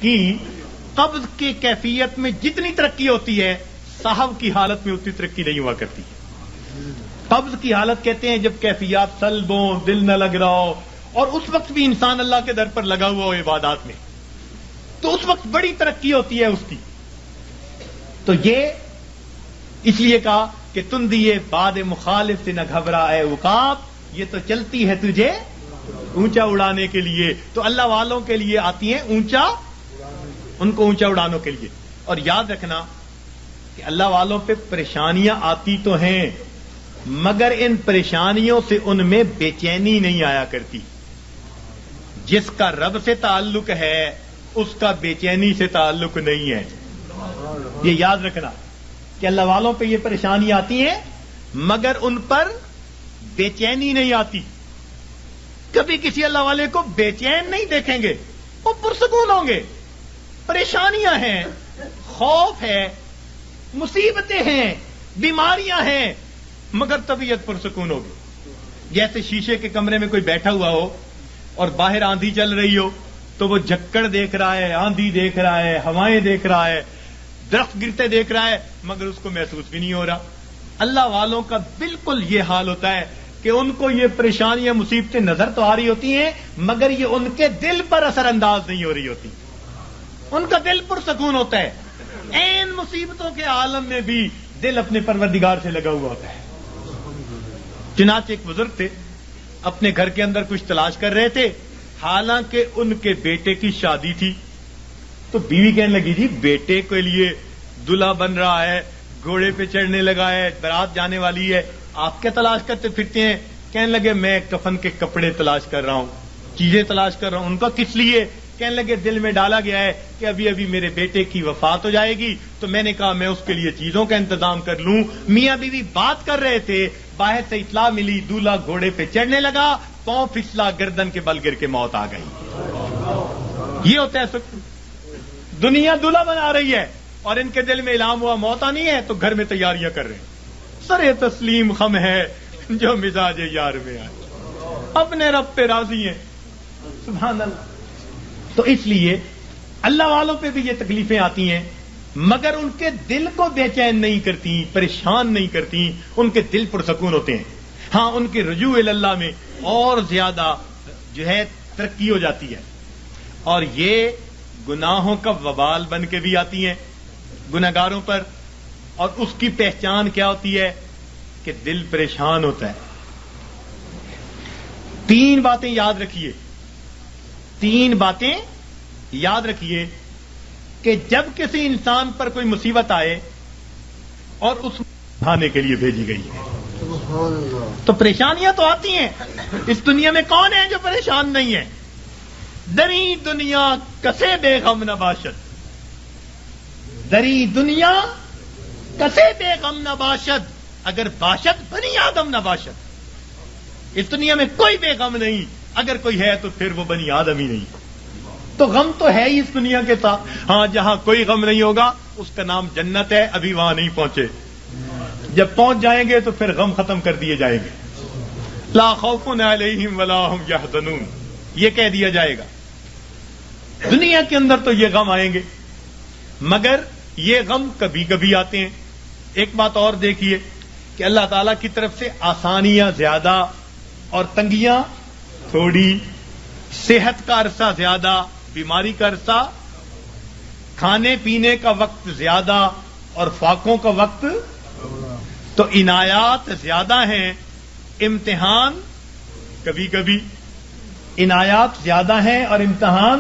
کی قبض کی کیفیت میں جتنی ترقی ہوتی ہے، صاحب کی حالت میں اتنی ترقی نہیں ہوا کرتی. قبض کی حالت کہتے ہیں جب کیفیات سلب ہوں، دل نہ لگ رہا ہو، اور اس وقت بھی انسان اللہ کے در پر لگا ہوا ہو عبادات میں، تو اس وقت بڑی ترقی ہوتی ہے اس کی. تو یہ اس لیے کہا کہ تم دیے باد مخالف سے نہ گھبرا اے عقاب، یہ تو چلتی ہے تجھے اونچا اڑانے کے لیے. تو اللہ والوں کے لیے آتی ہیں اونچا، ان کو اونچا اڑانے کے لیے. اور یاد رکھنا کہ اللہ والوں پہ پریشانیاں آتی تو ہیں، مگر ان پریشانیوں سے ان میں بے چینی نہیں آیا کرتی. جس کا رب سے تعلق ہے اس کا بے چینی سے تعلق نہیں ہے. یہ یاد رکھنا کہ اللہ والوں پہ یہ پریشانی آتی ہیں مگر ان پر بے چینی نہیں آتی. کبھی کسی اللہ والے کو بے چین نہیں دیکھیں گے، وہ پرسکون ہوں گے. پریشانیاں ہیں، خوف ہے، مصیبتیں ہیں، بیماریاں ہیں، مگر طبیعت پرسکون ہوگی. جیسے شیشے کے کمرے میں کوئی بیٹھا ہوا ہو اور باہر آندھی چل رہی ہو تو وہ جھکڑ دیکھ رہا ہے، آندھی دیکھ رہا ہے، ہوائیں دیکھ رہا ہے، درخت گرتے دیکھ رہا ہے، مگر اس کو محسوس بھی نہیں ہو رہا. اللہ والوں کا بالکل یہ حال ہوتا ہے کہ ان کو یہ پریشانیاں مصیبتیں نظر تو آ رہی ہوتی ہیں مگر یہ ان کے دل پر اثر انداز نہیں ہو رہی ہوتی. ان کا دل پرسکون ہوتا ہے. این مصیبتوں کے عالم میں بھی دل اپنے پروردگار سے لگا ہوا ہوتا ہے. چنانچہ ایک بزرگ تھے, اپنے گھر کے اندر کچھ تلاش کر رہے تھے, حالانکہ ان کے بیٹے کی شادی تھی. تو بیوی کہنے لگی, جی بیٹے کے لیے دلہا بن رہا ہے, گھوڑے پہ چڑھنے لگا ہے, بارات جانے والی ہے, آپ کیا تلاش کرتے پھرتے ہیں؟ کہنے لگے میں کفن کے کپڑے تلاش کر رہا ہوں, چیزیں تلاش کر رہا ہوں. ان کا کس لیے؟ کہنے لگے دل میں ڈالا گیا ہے کہ ابھی ابھی میرے بیٹے کی وفات ہو جائے گی, تو میں نے کہا میں اس کے لیے چیزوں کا انتظام کر لوں. میاں بیوی بات کر رہے تھے, باہر سے اطلاع ملی دولہا گھوڑے پہ چڑھنے لگا, پاؤں پھسلا, گردن کے بل گر کے موت آ گئی. یہ ہوتا ہے سکھ. دنیا دولہا بنا رہی ہے اور ان کے دل میں الہام ہوا موت آنی ہے, تو گھر میں تیاریاں کر رہے ہیں. سر تسلیم خم ہے جو مزاج یار میں آئے, اپنے رب پہ راضی ہیں. سبحان اللہ. تو اس لیے اللہ والوں پہ بھی یہ تکلیفیں آتی ہیں, مگر ان کے دل کو بے چین نہیں کرتی, پریشان نہیں کرتی, ان کے دل پرسکون ہوتے ہیں. ہاں, ان کے رجوع اللہ میں اور زیادہ جو ہے ترقی ہو جاتی ہے. اور یہ گناہوں کا وبال بن کے بھی آتی ہیں گناہگاروں پر, اور اس کی پہچان کیا ہوتی ہے کہ دل پریشان ہوتا ہے. 3 باتیں یاد رکھیے, 3 باتیں یاد رکھیے کہ جب کسی انسان پر کوئی مصیبت آئے اور اس بھانے کے لیے بھیجی گئی ہے, تو پریشانیاں تو آتی ہیں. اس دنیا میں کون ہے جو پریشان نہیں ہے؟ دری دنیا کسے بے غم نہ باشد, دری دنیا کسے بے غم نہ باشد, اگر باشد بنی آدم نہ باشد. اس دنیا میں کوئی بے غم نہیں, اگر کوئی ہے تو پھر وہ بنی آدم ہی نہیں. تو غم تو ہے ہی اس دنیا کے ساتھ. ہاں, جہاں کوئی غم نہیں ہوگا اس کا نام جنت ہے, ابھی وہاں نہیں پہنچے. جب پہنچ جائیں گے تو پھر غم ختم کر دیے جائیں گے. لا خوف علیہم ولا هم یحزنون, یہ کہہ دیا جائے گا. دنیا کے اندر تو یہ غم آئیں گے, مگر یہ غم کبھی کبھی آتے ہیں. ایک بات اور دیکھیے کہ اللہ تعالیٰ کی طرف سے آسانیاں زیادہ اور تنگیاں تھوڑی, صحت کا عرصہ زیادہ, بیماری کا عرصہ, کھانے پینے کا وقت زیادہ اور فاقوں کا وقت. تو عنایات زیادہ ہیں, امتحان کبھی کبھی. عنایات زیادہ ہیں اور امتحان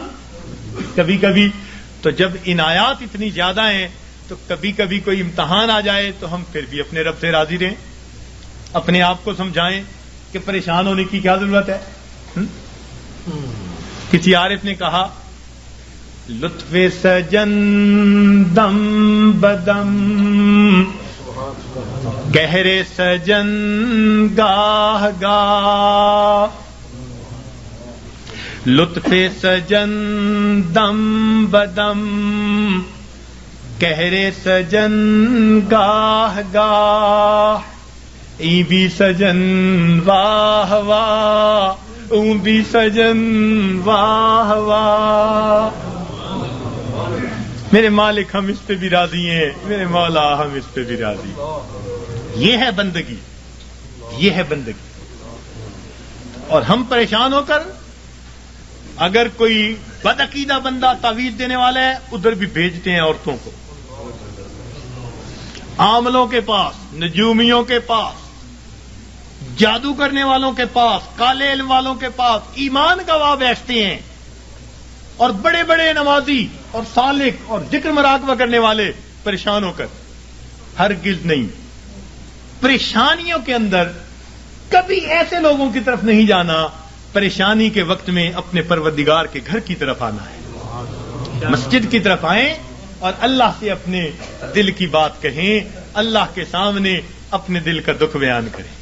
کبھی کبھی. تو جب عنایات اتنی زیادہ ہیں تو کبھی کبھی کوئی امتحان آ جائے تو ہم پھر بھی اپنے رب سے راضی رہیں, اپنے آپ کو سمجھائیں کہ پریشان ہونے کی کیا ضرورت ہے. کسی عارف نے کہا, لطف سجن دم بدم, گہرے سجن گاہ گاہ, لطف سجن دم بدم, گہرے سجن گاہ گاہ, ای بھی سجن واہ واہ, اون بھی سجن واہ واہ. میرے مالک ہم اس پہ بھی راضی ہیں, میرے مولا ہم اس پہ بھی راضی. یہ ہے بندگی, یہ ہے بندگی. اور ہم پریشان ہو کر, اگر کوئی بدعقیدہ بندہ تعویذ دینے والا ہے, ادھر بھی بھیجتے ہیں عورتوں کو, عاملوں کے پاس, نجومیوں کے پاس, جادو کرنے والوں کے پاس, کالے علم والوں کے پاس. ایمان گواہ بیٹھتے ہیں, اور بڑے بڑے نمازی اور سالک اور ذکر مراقبہ کرنے والے پریشان ہو کر. ہرگز نہیں. پریشانیوں کے اندر کبھی ایسے لوگوں کی طرف نہیں جانا, پریشانی کے وقت میں اپنے پروردگار کے گھر کی طرف آنا ہے. مسجد کی طرف آئیں اور اللہ سے اپنے دل کی بات کہیں, اللہ کے سامنے اپنے دل کا دکھ بیان کریں.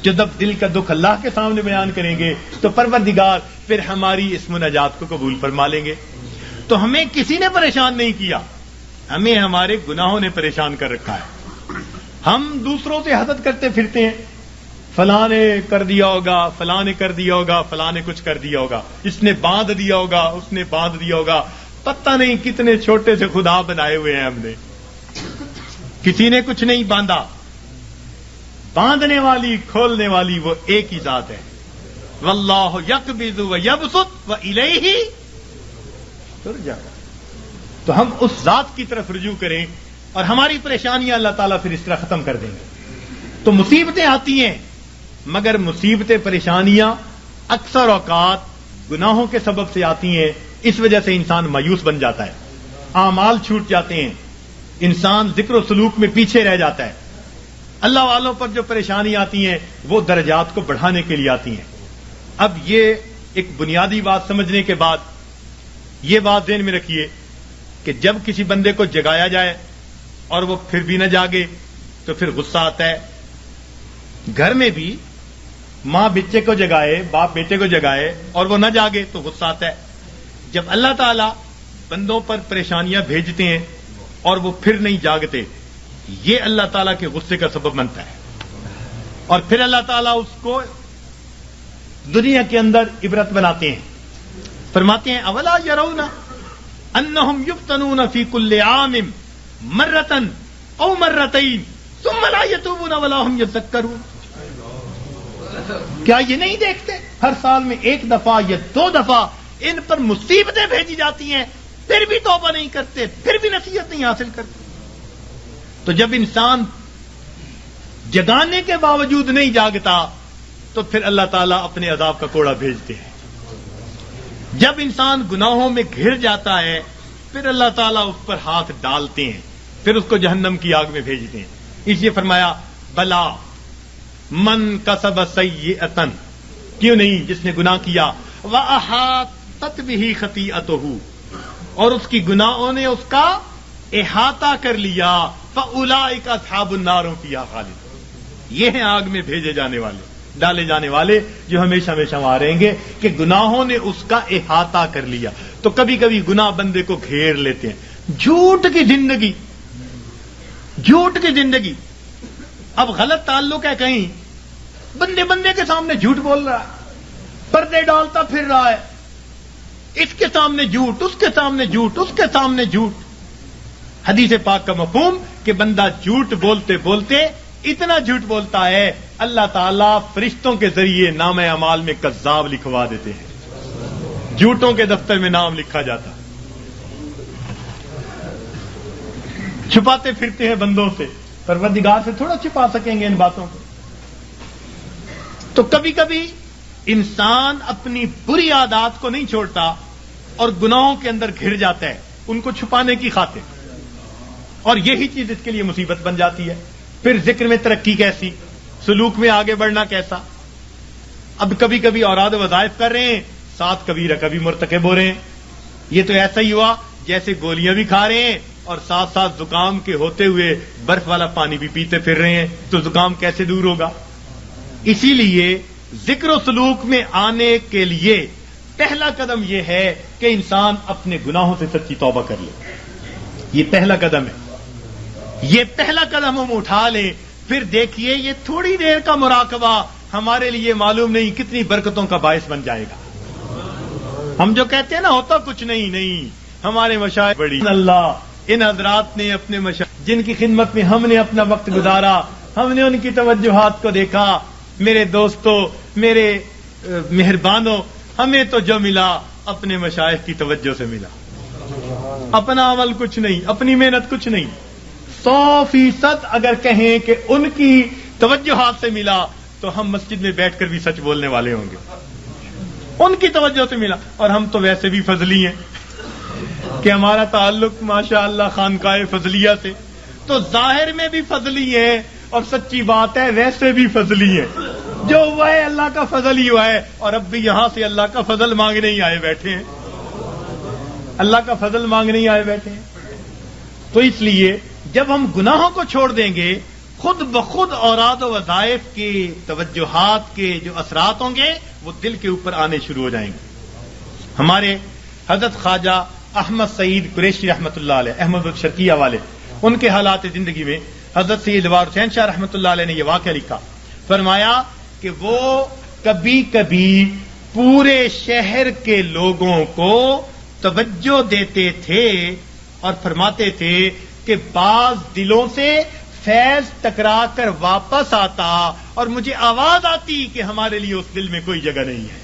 جب دل کا دکھ اللہ کے سامنے بیان کریں گے تو پروردگار پھر ہماری اس مناجات کو قبول فرما لیں گے. تو ہمیں کسی نے پریشان نہیں کیا, ہمیں ہمارے گناہوں نے پریشان کر رکھا ہے. ہم دوسروں سے حسد کرتے پھرتے ہیں, فلاں نے کر دیا ہوگا, فلاں نے کر دیا ہوگا, فلاں نے کچھ کر دیا ہوگا, اس نے باندھ دیا ہوگا, اس نے باندھ دیا ہوگا. پتہ نہیں کتنے چھوٹے سے خدا بنائے ہوئے ہیں ہم نے, کسی نے کچھ نہیں باندھا. باندھنے والی کھولنے والی وہ ایک ہی ذات ہے. واللہ یقبض و یبسط و الیہ ترجع. تو ہم اس ذات کی طرف رجوع کریں اور ہماری پریشانیاں اللہ تعالیٰ پھر اس طرح ختم کر دیں گے. تو مصیبتیں آتی ہیں، مگر مصیبتیں پریشانیاں اکثر اوقات گناہوں کے سبب سے آتی ہیں. اس وجہ سے انسان مایوس بن جاتا ہے، اعمال چھوٹ جاتے ہیں، انسان ذکر و سلوک میں پیچھے رہ جاتا ہے. اللہ والوں پر جو پریشانی آتی ہیں وہ درجات کو بڑھانے کے لیے آتی ہیں. اب یہ ایک بنیادی بات سمجھنے کے بعد یہ بات ذہن میں رکھیے کہ جب کسی بندے کو جگایا جائے اور وہ پھر بھی نہ جاگے تو پھر غصہ آتا ہے. گھر میں بھی ماں بچے کو جگائے، باپ بیٹے کو جگائے اور وہ نہ جاگے تو غصہ آتا ہے. جب اللہ تعالیٰ بندوں پر پریشانیاں بھیجتے ہیں اور وہ پھر نہیں جاگتے، یہ اللہ تعالیٰ کے غصے کا سبب بنتا ہے. اور پھر اللہ تعالیٰ اس کو دنیا کے اندر عبرت بناتے ہیں. فرماتے ہیں اولا یرون انہم یفتنون فی کل عام مرتن او مرتین ثم لا یتوبون ولا هم یذکرون. کیا یہ نہیں دیکھتے ہر سال میں ایک دفعہ یا 2 دفعہ ان پر مصیبتیں بھیجی جاتی ہیں، پھر بھی توبہ نہیں کرتے، پھر بھی نصیحت نہیں حاصل کرتے. تو جب انسان جگانے کے باوجود نہیں جاگتا تو پھر اللہ تعالیٰ اپنے عذاب کا کوڑا بھیجتے ہیں. جب انسان گناہوں میں گھر جاتا ہے پھر اللہ تعالیٰ اس پر ہاتھ ڈالتے ہیں، پھر اس کو جہنم کی آگ میں بھیجتے ہیں. اس لیے فرمایا بلا من کسب سیئۃ، کیوں نہیں جس نے گناہ کیا وَأَحَاطَتْ بِهِ خَطِیئَتُهُ، اور اس کی گناہوں نے اس کا احاطہ کر لیا، فَأُولَٰئِکَ أَصْحَابُ النَّارِ هُمْ فِیہَا خَالِدُونَ. یہ ہیں آگ میں بھیجے جانے والے، ڈالے جانے والے جو ہمیشہ ہمیشہ وہاں رہیں گے کہ گناہوں نے اس کا احاطہ کر لیا. تو کبھی کبھی گناہ بندے کو گھیر لیتے ہیں. جھوٹ کی زندگی، جھوٹ کی زندگی. اب غلط تعلق ہے کہیں، بندے کے سامنے جھوٹ بول رہا ہے، پردے ڈالتا پھر رہا ہے، اس کے سامنے جھوٹ، اس کے سامنے جھوٹ، اس کے سامنے جھوٹ. حدیث پاک کا مفہوم کہ بندہ جھوٹ بولتے بولتے اتنا جھوٹ بولتا ہے اللہ تعالیٰ فرشتوں کے ذریعے نام اعمال میں کذاب لکھوا دیتے ہیں. جھوٹوں کے دفتر میں نام لکھا جاتا. چھپاتے پھرتے ہیں بندوں سے، پروردگار سے تھوڑا چھپا سکیں گے ان باتوں کو. تو کبھی کبھی انسان اپنی بری عادات کو نہیں چھوڑتا اور گناہوں کے اندر گھر جاتا ہے ان کو چھپانے کی خاطر، اور یہی چیز اس کے لیے مصیبت بن جاتی ہے. پھر ذکر میں ترقی کیسی، سلوک میں آگے بڑھنا کیسا. اب کبھی کبھی اوراد وظائف کر رہے ہیں، ساتھ کبیرہ کبھی مرتکب ہو رہے ہیں. یہ تو ایسا ہی ہوا جیسے گولیاں بھی کھا رہے ہیں اور ساتھ ساتھ زکام کے ہوتے ہوئے برف والا پانی بھی پیتے پھر رہے ہیں. تو زکام کیسے دور ہوگا؟ اسی لیے ذکر و سلوک میں آنے کے لیے پہلا قدم یہ ہے کہ انسان اپنے گناہوں سے سچی توبہ کر لے. یہ پہلا قدم ہے. یہ پہلا قدم ہم اٹھا لیں، پھر دیکھیے یہ تھوڑی دیر کا مراقبہ ہمارے لیے معلوم نہیں کتنی برکتوں کا باعث بن جائے گا. ہم جو کہتے ہیں نا ہوتا کچھ نہیں، ہمارے مشائخ بڑی اللہ، ان حضرات نے اپنے مشائخ جن کی خدمت میں ہم نے اپنا وقت گزارا، ہم نے ان کی توجہات کو دیکھا. میرے دوستوں، میرے مہربانوں، ہمیں تو جو ملا اپنے مشائخ کی توجہ سے ملا. اپنا عمل کچھ نہیں، اپنی محنت کچھ نہیں. 100% اگر کہیں کہ ان کی توجہات سے ملا تو ہم مسجد میں بیٹھ کر بھی سچ بولنے والے ہوں گے. ان کی توجہ سے ملا. اور ہم تو ویسے بھی فضلی ہیں کہ ہمارا تعلق ماشاءاللہ خانقاہ فضلیہ سے، تو ظاہر میں بھی فضلی ہے اور سچی بات ہے ویسے بھی فضلی ہے. جو ہوا ہے اللہ کا فضل ہی ہوا ہے، اور اب بھی یہاں سے اللہ کا فضل مانگنے ہی آئے بیٹھے ہیں. اللہ کا فضل مانگنے ہی آئے بیٹھے ہیں. تو اس لیے جب ہم گناہوں کو چھوڑ دیں گے خود بخود اوراد و وظائف کے توجہات کے جو اثرات ہوں گے وہ دل کے اوپر آنے شروع ہو جائیں گے. ہمارے حضرت خواجہ احمد سعید قریشی رحمۃ اللہ علیہ، احمد الشرقیہ والے، ان کے حالات زندگی میں حضرت سید وار حسین شاہ رحمۃ اللہ علیہ نے یہ واقعہ لکھا. فرمایا کہ وہ کبھی کبھی پورے شہر کے لوگوں کو توجہ دیتے تھے اور فرماتے تھے کہ بعض دلوں سے فیض ٹکرا کر واپس آتا اور مجھے آواز آتی کہ ہمارے لیے اس دل میں کوئی جگہ نہیں ہے،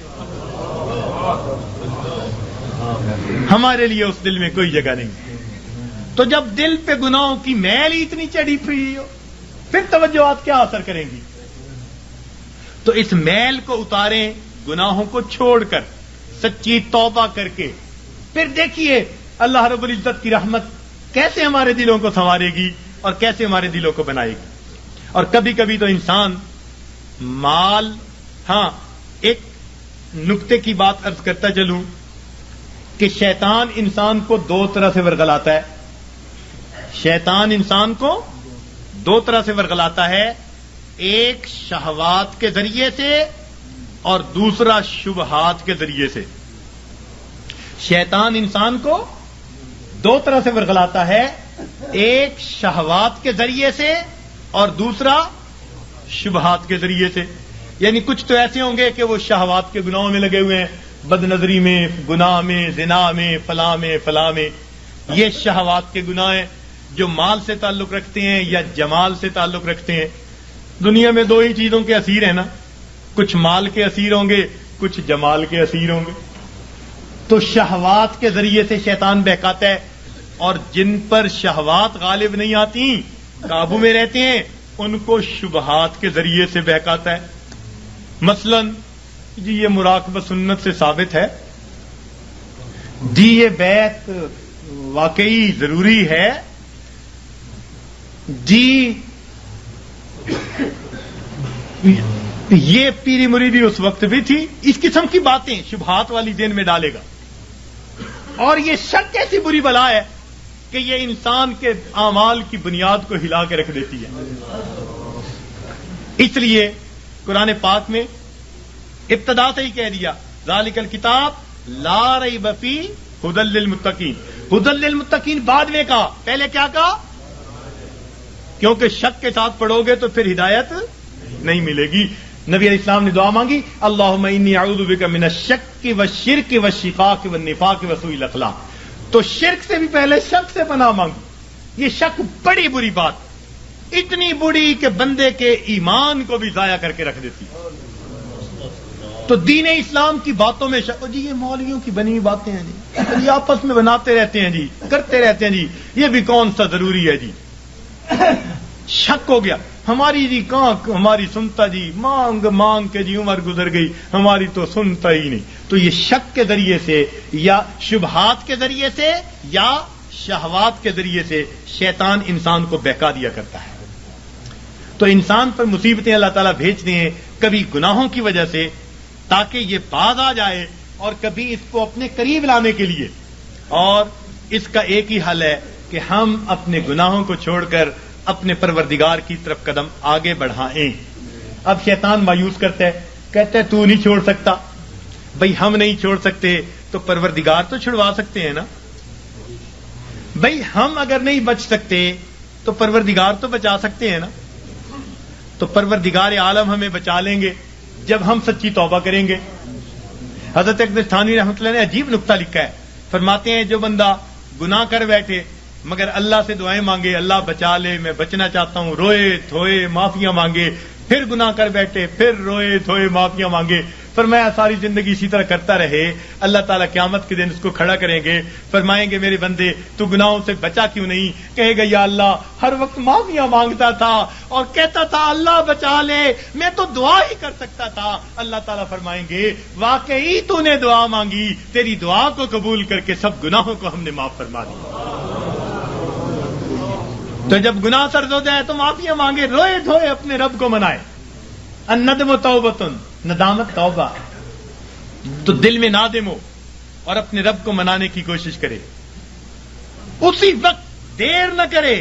ہمارے لیے اس دل میں کوئی جگہ نہیں ہے. تو جب دل پہ گناہوں کی میل ہی اتنی چڑھی ہوئی ہو پھر توجہات کیا اثر کریں گی؟ تو اس میل کو اتاریں گناہوں کو چھوڑ کر، سچی توبہ کر کے، پھر دیکھیے اللہ رب العزت کی رحمت کیسے ہمارے دلوں کو سنوارے گی اور کیسے ہمارے دلوں کو بنائے گی۔ اور کبھی کبھی تو انسان مال، ہاں ایک نقطے کی بات عرض کرتا چلوں کہ شیطان انسان کو دو طرح سے ورغلاتا ہے۔ شیطان انسان کو دو طرح سے ورغلاتا ہے، ایک شہوات کے ذریعے سے اور دوسرا شبہات کے ذریعے سے۔ شیطان انسان کو دو طرح سے ورغلاتا ہے، ایک شہوات کے ذریعے سے اور دوسرا شبہات کے ذریعے سے۔ یعنی کچھ تو ایسے ہوں گے کہ وہ شہوات کے گناہوں میں لگے ہوئے ہیں، بد نظری میں، گناہ میں، زنا میں، فلاں میں، یہ شہوات کے گناہ ہیں جو مال سے تعلق رکھتے ہیں یا جمال سے تعلق رکھتے ہیں۔ دنیا میں دو ہی چیزوں کے اسیر ہیں نا، کچھ مال کے اسیر ہوں گے، کچھ جمال کے اسیر ہوں گے۔ تو شہوات کے ذریعے سے شیطان بہکاتا ہے، اور جن پر شہوات غالب نہیں آتی، قابو میں رہتے ہیں، ان کو شبہات کے ذریعے سے بہکاتا ہے۔ مثلا جی یہ مراقبہ سنت سے ثابت ہے، جی یہ بیعت واقعی ضروری ہے، جی یہ پیری مریدی اس وقت بھی تھی، اس قسم کی باتیں شبہات والی ذہن میں ڈالے گا۔ اور یہ شک ایسی بری بلا ہے کہ یہ انسان کے اعمال کی بنیاد کو ہلا کے رکھ دیتی ہے۔ اس لیے قرآن پاک میں ابتدا سے ہی کہہ دیا ذالک الکتاب لا ریب فیہ ھدی للمتقین۔ ھدی للمتقین بعد میں کہا، پہلے کیا کہا؟ کیونکہ شک کے ساتھ پڑھو گے تو پھر ہدایت نہیں ملے گی۔ نبی علیہ السلام نے دعا مانگی، اللہم انی اعوذ بک من الشک والشرک والشقاق والنفاق وسوء الاخلاق۔ تو شرک سے بھی پہلے شک سے پناہ مانگی۔ یہ شک بڑی بری بات، اتنی بری کہ بندے کے ایمان کو بھی ضائع کر کے رکھ دیتی۔ تو دین اسلام کی باتوں میں شک، جی یہ مولویوں کی بنی ہوئی باتیں ہیں جی، یہ آپس میں بناتے رہتے ہیں جی، کرتے رہتے ہیں جی، یہ بھی کون سا ضروری ہے جی۔ شک ہو گیا، ہماری جی کہاں ہماری سنتا جی، مانگ مانگ کے جی عمر گزر گئی، ہماری تو سنتا ہی نہیں۔ تو یہ شک کے ذریعے سے یا شبہات کے ذریعے سے یا شہوات کے ذریعے سے شیطان انسان کو بہکا دیا کرتا ہے۔ تو انسان پر مصیبتیں اللہ تعالیٰ بھیجتے ہیں، کبھی گناہوں کی وجہ سے تاکہ یہ باز آ جائے، اور کبھی اس کو اپنے قریب لانے کے لیے۔ اور اس کا ایک ہی حل ہے کہ ہم اپنے گناہوں کو چھوڑ کر اپنے پروردگار کی طرف قدم آگے بڑھائیں۔ اب شیطان مایوس کرتا ہے، کہتا ہے تو نہیں چھوڑ سکتا۔ بھئی ہم نہیں چھوڑ سکتے تو پروردگار تو چھڑوا سکتے ہیں نا۔ بھئی ہم اگر نہیں بچ سکتے تو پروردگار تو بچا سکتے ہیں نا۔ تو پروردگار عالم ہمیں بچا لیں گے جب ہم سچی توبہ کریں گے۔ حضرت اقدس تھانوی رحمۃ اللہ نے عجیب نقطہ لکھا ہے، فرماتے ہیں جو بندہ گناہ کر بیٹھے مگر اللہ سے دعائیں مانگے، اللہ بچا لے، میں بچنا چاہتا ہوں، روئے دھوئے معافیاں مانگے، پھر گناہ کر بیٹھے، پھر روئے دھوئے معافیاں مانگے، فرمایا ساری زندگی اسی طرح کرتا رہے، اللہ تعالیٰ قیامت کے دن اس کو کھڑا کریں گے، فرمائیں گے میرے بندے تو گناہوں سے بچا کیوں نہیں؟ کہے گا یا اللہ ہر وقت معافیاں مانگتا تھا اور کہتا تھا اللہ بچا لے، میں تو دعا ہی کر سکتا تھا۔ اللہ تعالیٰ فرمائیں گے واقعی تو نے دعا مانگی، تیری دعا کو قبول کر کے سب گناہوں کو ہم نے معاف فرما دیا۔ تو جب گناہ سرد ہو جائے تو معافیاں مانگے، روئے دھوئے اپنے رب کو منائے۔ الندم توبۃ، ندامت توبہ، تو دل میں نادم ہو اور اپنے رب کو منانے کی کوشش کرے، اسی وقت دیر نہ کرے۔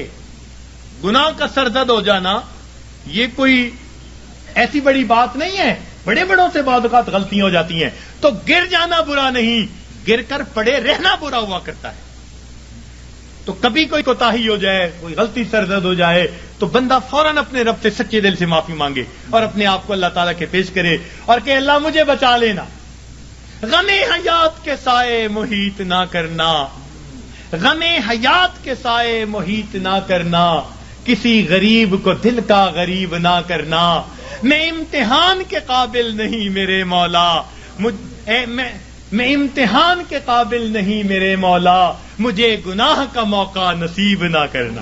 گناہ کا سرزد ہو جانا یہ کوئی ایسی بڑی بات نہیں ہے، بڑے بڑوں سے بعض اوقات غلطیاں ہو جاتی ہیں، تو گر جانا برا نہیں، گر کر پڑے رہنا برا ہوا کرتا ہے۔ تو کبھی کوئی کوتاہی ہو جائے، کوئی غلطی سرزد ہو جائے تو بندہ فوراً اپنے رب سے سچے دل سے معافی مانگے اور اپنے آپ کو اللہ تعالیٰ کے پیش کرے اور کہ اللہ مجھے بچا لینا۔ غم حیات کے سائے محیط نہ کرنا، غم حیات کے سائے محیط نہ کرنا، کسی غریب کو دل کا غریب نہ کرنا، میں امتحان کے قابل نہیں میرے مولا، میں امتحان کے قابل نہیں میرے مولا، مجھے گناہ کا موقع نصیب نہ کرنا.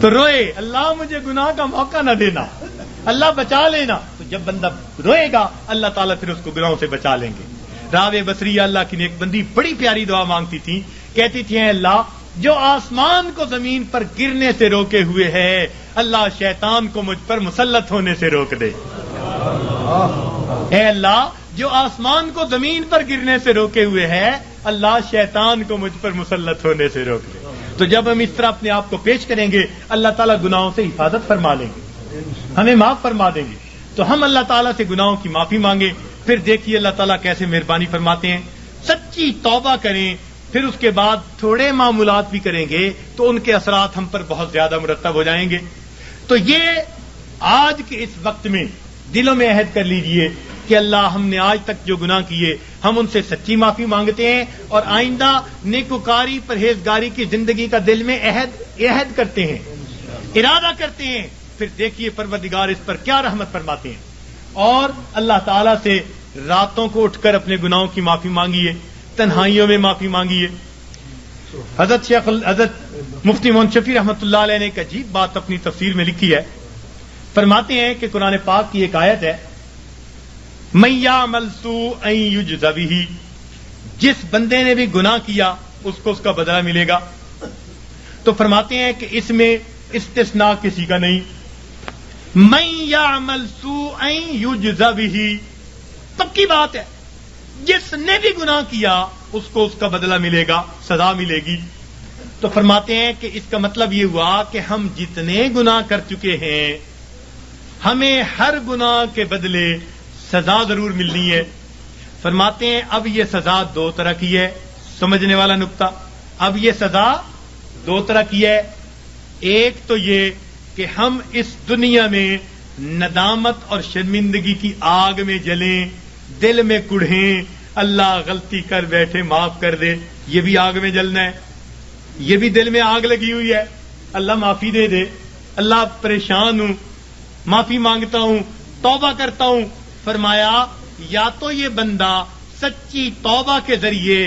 تو روئے اللہ مجھے گناہ کا موقع نہ دینا، اللہ بچا لینا. تو جب بندہ روئے گا اللہ تعالیٰ پھر اس کو گناہوں سے بچا لیں گے. راوے بصری اللہ کی نیک بندی بڑی پیاری دعا مانگتی تھی، کہتی تھی اے اللہ جو آسمان کو زمین پر گرنے سے روکے ہوئے ہے اللہ شیطان کو مجھ پر مسلط ہونے سے روک دے. اے اللہ جو آسمان کو زمین پر گرنے سے روکے ہوئے ہے اللہ شیطان کو مجھ پر مسلط ہونے سے روک دے. تو جب ہم اس طرح اپنے آپ کو پیش کریں گے اللہ تعالیٰ گناہوں سے حفاظت فرما لیں گے، ہمیں معاف فرما دیں گے. تو ہم اللہ تعالیٰ سے گناہوں کی معافی مانگیں. پھر دیکھیے اللہ تعالیٰ کیسے مہربانی فرماتے ہیں. سچی توبہ کریں، پھر اس کے بعد تھوڑے معمولات بھی کریں گے تو ان کے اثرات ہم پر بہت زیادہ مرتب ہو جائیں گے. تو یہ آج کے اس وقت میں دلوں میں عہد کر لیجئے کہ اللہ ہم نے آج تک جو گناہ کیے ہم ان سے سچی معافی مانگتے ہیں اور آئندہ نیکوکاری پرہیزگاری کی زندگی کا دل میں عہد کرتے ہیں، ارادہ کرتے ہیں. پھر دیکھیے پروردگار اس پر کیا رحمت فرماتے ہیں. اور اللہ تعالیٰ سے راتوں کو اٹھ کر اپنے گناہوں کی معافی مانگیے، تنہائیوں میں معافی مانگیے. حضرت مفتی محمد شفیع رحمۃ اللہ علیہ نے ایک عجیب بات اپنی تفسیر میں لکھی ہے. فرماتے ہیں کہ قرآن پاک کی ایک آیت ہے من یعمل سوءا یجز بہ، جس بندے نے بھی گناہ کیا اس کو اس کا بدلہ ملے گا. تو فرماتے ہیں کہ اس میں استثناء کسی کا نہیں. من یعمل سوءا یجز بہ پکی بات ہے، جس نے بھی گناہ کیا اس کو اس کا بدلہ ملے گا، سزا ملے گی. تو فرماتے ہیں کہ اس کا مطلب یہ ہوا کہ ہم جتنے گناہ کر چکے ہیں ہمیں ہر گناہ کے بدلے سزا ضرور ملنی ہے. فرماتے ہیں اب یہ سزا دو طرح کی ہے، سمجھنے والا نقطہ. اب یہ سزا دو طرح کی ہے. ایک تو یہ کہ ہم اس دنیا میں ندامت اور شرمندگی کی آگ میں جلیں، دل میں کڑھیں، اللہ غلطی کر بیٹھے معاف کر دے، یہ بھی آگ میں جلنا ہے. یہ بھی دل میں آگ لگی ہوئی ہے، اللہ معافی دے دے، اللہ پریشان ہوں، معافی مانگتا ہوں، توبہ کرتا ہوں. فرمایا یا تو یہ بندہ سچی توبہ کے ذریعے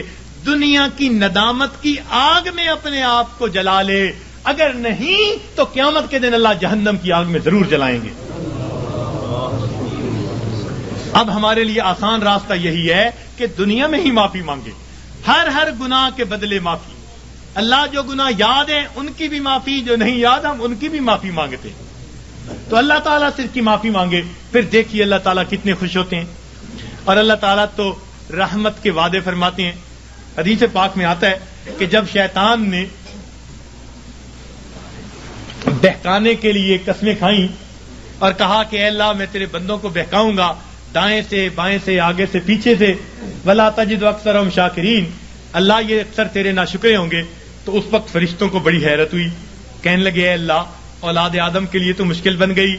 دنیا کی ندامت کی آگ میں اپنے آپ کو جلا لے، اگر نہیں تو قیامت کے دن اللہ جہنم کی آگ میں ضرور جلائیں گے. اب ہمارے لیے آسان راستہ یہی ہے کہ دنیا میں ہی معافی مانگے، ہر گناہ کے بدلے معافی. اللہ جو گناہ یاد ہیں ان کی بھی معافی، جو نہیں یاد ہم ان کی بھی معافی مانگتے ہیں. تو اللہ تعالیٰ سے اس کی معافی مانگے. پھر دیکھیے اللہ تعالیٰ کتنے خوش ہوتے ہیں. اور اللہ تعالیٰ تو رحمت کے وعدے فرماتے ہیں. حدیث پاک میں آتا ہے کہ جب شیطان نے بہکانے کے لیے قسمیں کھائیں اور کہا کہ اے اللہ میں تیرے بندوں کو بہکاؤں گا دائیں سے بائیں سے آگے سے پیچھے سے، ولا تجد اکثرهم شاکرین، اللہ یہ اکثر تیرے ناشکرے ہوں گے. تو اس وقت فرشتوں کو بڑی حیرت ہوئی، کہنے لگے اے اللہ اولاد آدم کے لیے تو مشکل بن گئی.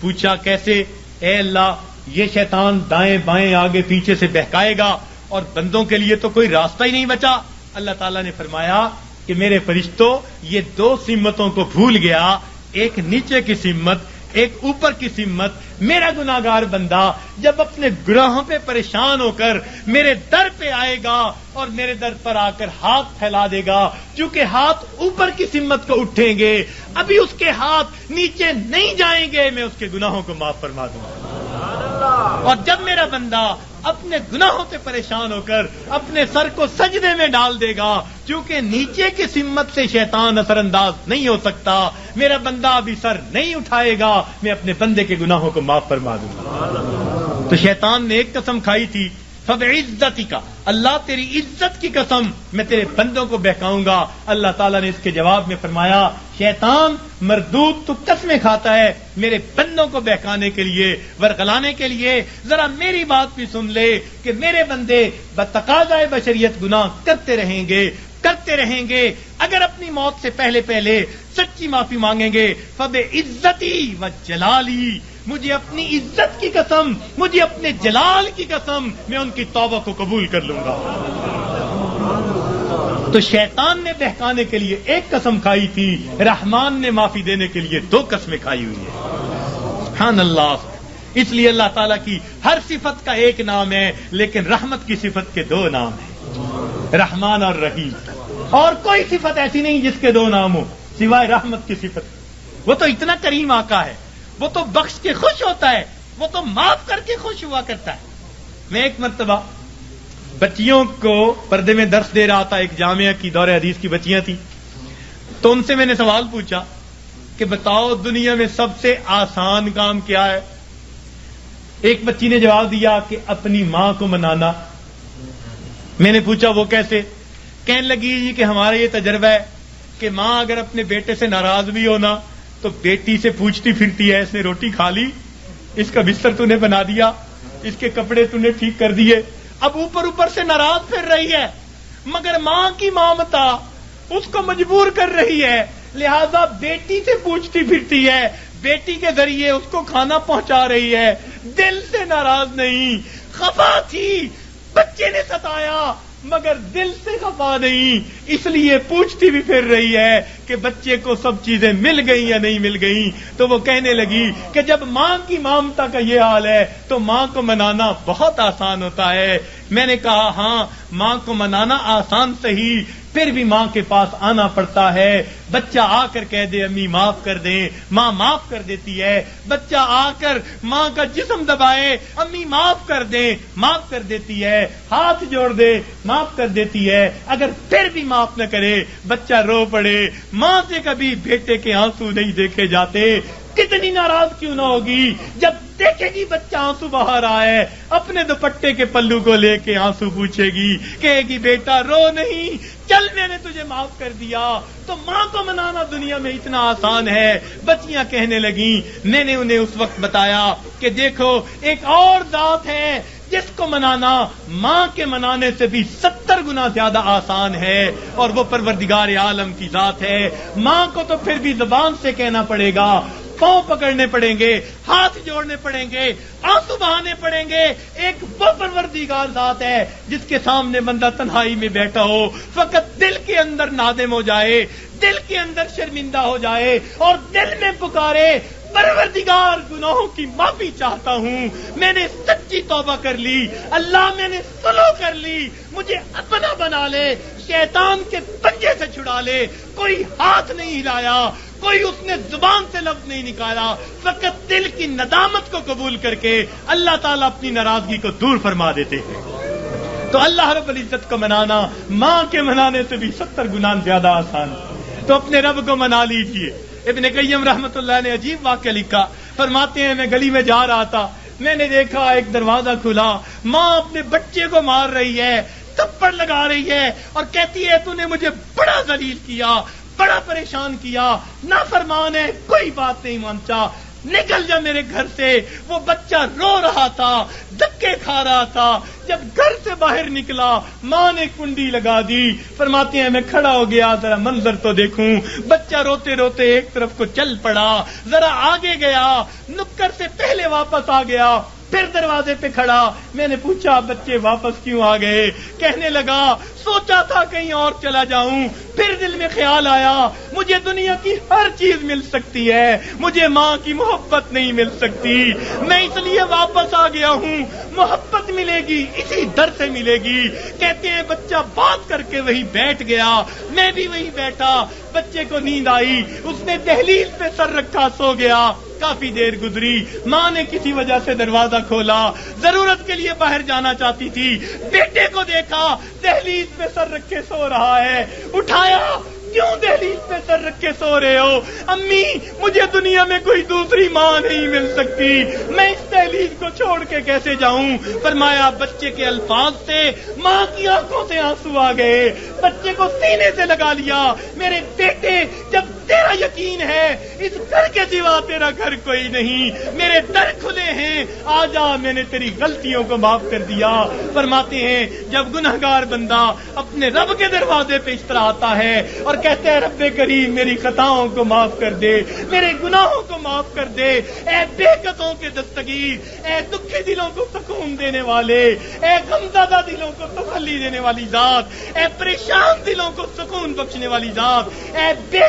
پوچھا کیسے؟ اے اللہ یہ شیطان دائیں بائیں آگے پیچھے سے بہکائے گا اور بندوں کے لیے تو کوئی راستہ ہی نہیں بچا. اللہ تعالیٰ نے فرمایا کہ میرے فرشتوں یہ دو سمتوں کو بھول گیا، ایک نیچے کی سمت ایک اوپر کی سمت. میرا گناہگار بندہ جب اپنے گناہوں پہ پریشان ہو کر میرے در پہ آئے گا اور میرے در پر آ کر ہاتھ پھیلا دے گا، چونکہ ہاتھ اوپر کی سمت کو اٹھیں گے ابھی اس کے ہاتھ نیچے نہیں جائیں گے، میں اس کے گناہوں کو معاف فرما دوں گا. اور جب میرا بندہ اپنے گناہوں سے پریشان ہو کر اپنے سر کو سجدے میں ڈال دے گا، کیونکہ نیچے کی سمت سے شیطان اثر انداز نہیں ہو سکتا، میرا بندہ ابھی سر نہیں اٹھائے گا، میں اپنے بندے کے گناہوں کو معاف فرما دوں گا. تو شیطان نے ایک قسم کھائی تھی، فبعزتک، اللہ تیری عزت کی قسم میں تیرے بندوں کو بہکاؤں گا. اللہ تعالیٰ نے اس کے جواب میں فرمایا شیطان مردود تو قسمیں کھاتا ہے میرے بندوں کو بہکانے کے لیے، ورغلانے کے لیے. ذرا میری بات بھی سن لے کہ میرے بندے بتقاضائے بشریت گناہ کرتے رہیں گے اگر اپنی موت سے پہلے سچی معافی مانگیں گے. فبعزتی و جلالی، مجھے اپنی عزت کی قسم، مجھے اپنے جلال کی قسم، میں ان کی توبہ کو قبول کر لوں گا. تو شیطان نے بہکانے کے لیے ایک قسم کھائی تھی، رحمان نے معافی دینے کے لیے دو قسمیں کھائی ہوئی ہے. سبحان اللہ. اس لیے اللہ تعالیٰ کی ہر صفت کا ایک نام ہے، لیکن رحمت کی صفت کے دو نام ہیں، رحمان اور رحیم۔ اور کوئی صفت ایسی نہیں جس کے دو نام ہو سوائے رحمت کی صفت۔ وہ تو اتنا کریم آقا ہے، وہ تو بخش کے خوش ہوتا ہے، وہ تو معاف کر کے خوش ہوا کرتا ہے۔ میں ایک مرتبہ بچیوں کو پردے میں درس دے رہا تھا، ایک جامعہ کی دور حدیث کی بچیاں تھیں، تو ان سے میں نے سوال پوچھا کہ بتاؤ دنیا میں سب سے آسان کام کیا ہے؟ ایک بچی نے جواب دیا کہ اپنی ماں کو منانا۔ میں نے پوچھا وہ کیسے؟ کہنے لگی جی کہ ہمارا یہ تجربہ ہے کہ ماں اگر اپنے بیٹے سے ناراض بھی ہونا تو بیٹی سے پوچھتی پھرتی ہے، اس نے روٹی کھا لی، اس کا بستر تو نے بنا دیا، اس کے کپڑے تو نے ٹھیک کر دیے، اب اوپر سے ناراض پھر رہی ہے، مگر ماں کی مامتا اس کو مجبور کر رہی ہے، لہذا بیٹی سے پوچھتی پھرتی ہے، بیٹی کے ذریعے اس کو کھانا پہنچا رہی ہے، دل سے ناراض نہیں، خفا تھی، بچے نے ستایا مگر دل سے خفا نہیں، اس لیے پوچھتی بھی پھر رہی ہے کہ بچے کو سب چیزیں مل گئیں یا نہیں مل گئیں۔ تو وہ کہنے لگی کہ جب ماں کی مامتا کا یہ حال ہے تو ماں کو منانا بہت آسان ہوتا ہے۔ میں نے کہا ہاں ماں کو منانا آسان صحیح، پھر بھی ماں کے پاس آنا پڑتا ہے۔ بچہ آ کر کہہ دے امی معاف کر دیں، ماں معاف کر دیتی ہے۔ بچہ آ کر ماں کا جسم دبائے، امی معاف کر دیں، معاف کر دیتی ہے۔ ہاتھ جوڑ دے، معاف کر دیتی ہے۔ اگر پھر بھی معاف نہ کرے، بچہ رو پڑے، ماں سے کبھی بیٹے کے آنسو نہیں دیکھے جاتے، کتنی ناراض کیوں نہ ہوگی جب دیکھے گی بچہ آنسو بہا رہا ہے، اپنے دوپٹے کے پلو کو لے کے آنسو پوچھے گی، کہے گی بیٹا رو نہیں، چل میں نے تجھے معاف کر دیا۔ تو ماں کو منانا دنیا میں اتنا آسان ہے۔ بچیاں کہنے لگیں، میں نے انہیں اس وقت بتایا کہ دیکھو ایک اور ذات ہے جس کو منانا ماں کے منانے سے بھی 70 گنا زیادہ آسان ہے، اور وہ پروردگار عالم کی ذات ہے۔ ماں کو تو پھر بھی زبان سے کہنا پڑے گا، پاؤں پکڑنے پڑیں گے، ہاتھ جوڑنے پڑیں گے، آنسو بہانے پڑیں گے۔ ایک وہ پروردگار ذات ہے جس کے سامنے بندہ تنہائی میں بیٹھا ہو، فقط دل کے اندر نادم ہو جائے، دل کے اندر شرمندہ ہو جائے اور دل میں پکارے پروردگار گناہوں کی معافی چاہتا ہوں، میں نے سچی توبہ کر لی، اللہ میں نے صلح کر لی، مجھے اپنا بنا لے، شیطان کے پنجے سے چھڑا لے۔ کوئی ہاتھ نہیں ہلایا، کوئی اس نے زبان سے لفظ نہیں نکالا، فقط دل کی ندامت کو قبول کر کے اللہ تعالیٰ اپنی ناراضگی کو دور فرما دیتے ہیں۔ تو اللہ رب العزت کو منانا ماں کے منانے سے بھی 70 گنا زیادہ آسان ہے۔ تو اپنے رب کو منا لیجئے۔ ابن قیم رحمت اللہ نے عجیب واقعہ لکھا، فرماتے ہیں میں گلی میں جا رہا تھا، میں نے دیکھا ایک دروازہ کھلا، ماں اپنے بچے کو مار رہی ہے، تھپڑ لگا رہی ہے اور کہتی ہے تو نے مجھے بڑا ذلیل کیا، بڑا پریشان کیا، نافرمان ہے، کوئی بات نہیں مانتا، نکل جا میرے گھر سے۔ وہ بچہ رو رہا تھا، دھکے کھا رہا تھا، جب گھر سے باہر نکلا ماں نے کنڈی لگا دی۔ فرماتے ہیں میں کھڑا ہو گیا ذرا منظر تو دیکھوں، بچہ روتے روتے ایک طرف کو چل پڑا، ذرا آگے گیا، نکر سے پہلے واپس آ گیا، پھر دروازے پہ کھڑا۔ میں نے پوچھا بچے واپس کیوں آ گئے؟ کہنے لگا سوچا تھا کہیں اور چلا جاؤں، پھر دل میں خیال آیا مجھے دنیا کی ہر چیز مل سکتی ہے، مجھے ماں کی محبت نہیں مل سکتی، میں اس لیے واپس آ گیا ہوں۔ محبت ملے گی اسی در سے ملے گی۔ کہتے ہیں بچہ بات کر کے وہی بیٹھ گیا، میں بھی وہی بیٹھا، بچے کو نیند آئی، اس نے دہلیز پہ سر رکھا سو گیا۔ کافی دیر گزری، ماں نے کسی وجہ سے دروازہ کھولا، ضرورت کے لیے باہر جانا چاہتی تھی، بیٹے کو دیکھا دہلیز پہ سر رکھے سو رہا ہے، اٹھایا، کیوں دہلیز پہ سر رکھ کے سو رہے ہو؟ امی مجھے دنیا میں کوئی دوسری ماں نہیں مل سکتی، میں اس دہلیز کو چھوڑ کے کیسے جاؤں؟ فرمایا بچے کے الفاظ سے ماں کی آنکھوں سے آنسو آ گئے، بچے کو سینے سے لگا لیا، میرے بیٹے جب تیرا یقین ہے اس گھر کے سوا تیرا گھر کوئی نہیں، میرے در کھلے ہیں، آ جا، میں نے تیری غلطیوں کو معاف کر دیا۔ فرماتے ہیں جب گنہگار بندہ اپنے رب کے دروازے پہ اس طرح آتا ہے اور کہتے ہیں رب کریم میری خطاؤں کو معاف کر دے، میرے گناہوں کو معاف کر دے، اے بے قطعوں کے دستگیر، اے دکھی دلوں کو سکون دینے والے، اے غمزدہ دلوں کو تسلی دینے والی ذات، اے پریشان دلوں کو سکون بخشنے والی ذات، اے بے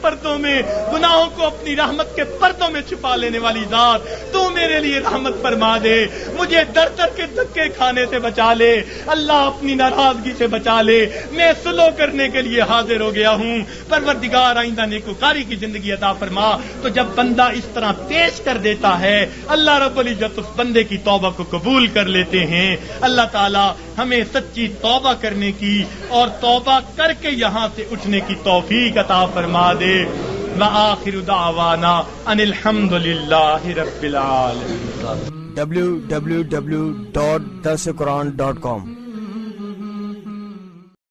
پردوں میں گناہوں کو اپنی رحمت کے پردوں میں چھپا لینے والی ذات، تو میرے لیے رحمت فرما دے، مجھے در در کے دھکے کھانے سے بچا لے، اللہ اپنی ناراضگی سے بچا لے، میں صلح کرنے کے لیے حاضر ہو گیا ہوں، پروردگار آئندہ نیکوکاری کی زندگی عطا فرما۔ تو جب بندہ اس طرح پیش کر دیتا ہے، اللہ رب العزت اس بندے کی توبہ کو قبول کر لیتے ہیں۔ اللہ تعالی ہمیں سچی توبہ کرنے کی اور توبہ کر کے یہاں سے اٹھنے کی توفیق عطا فرما دے۔ وآخر دعوانا ان الحمد للہ رب العالمین۔ www.darsequran.com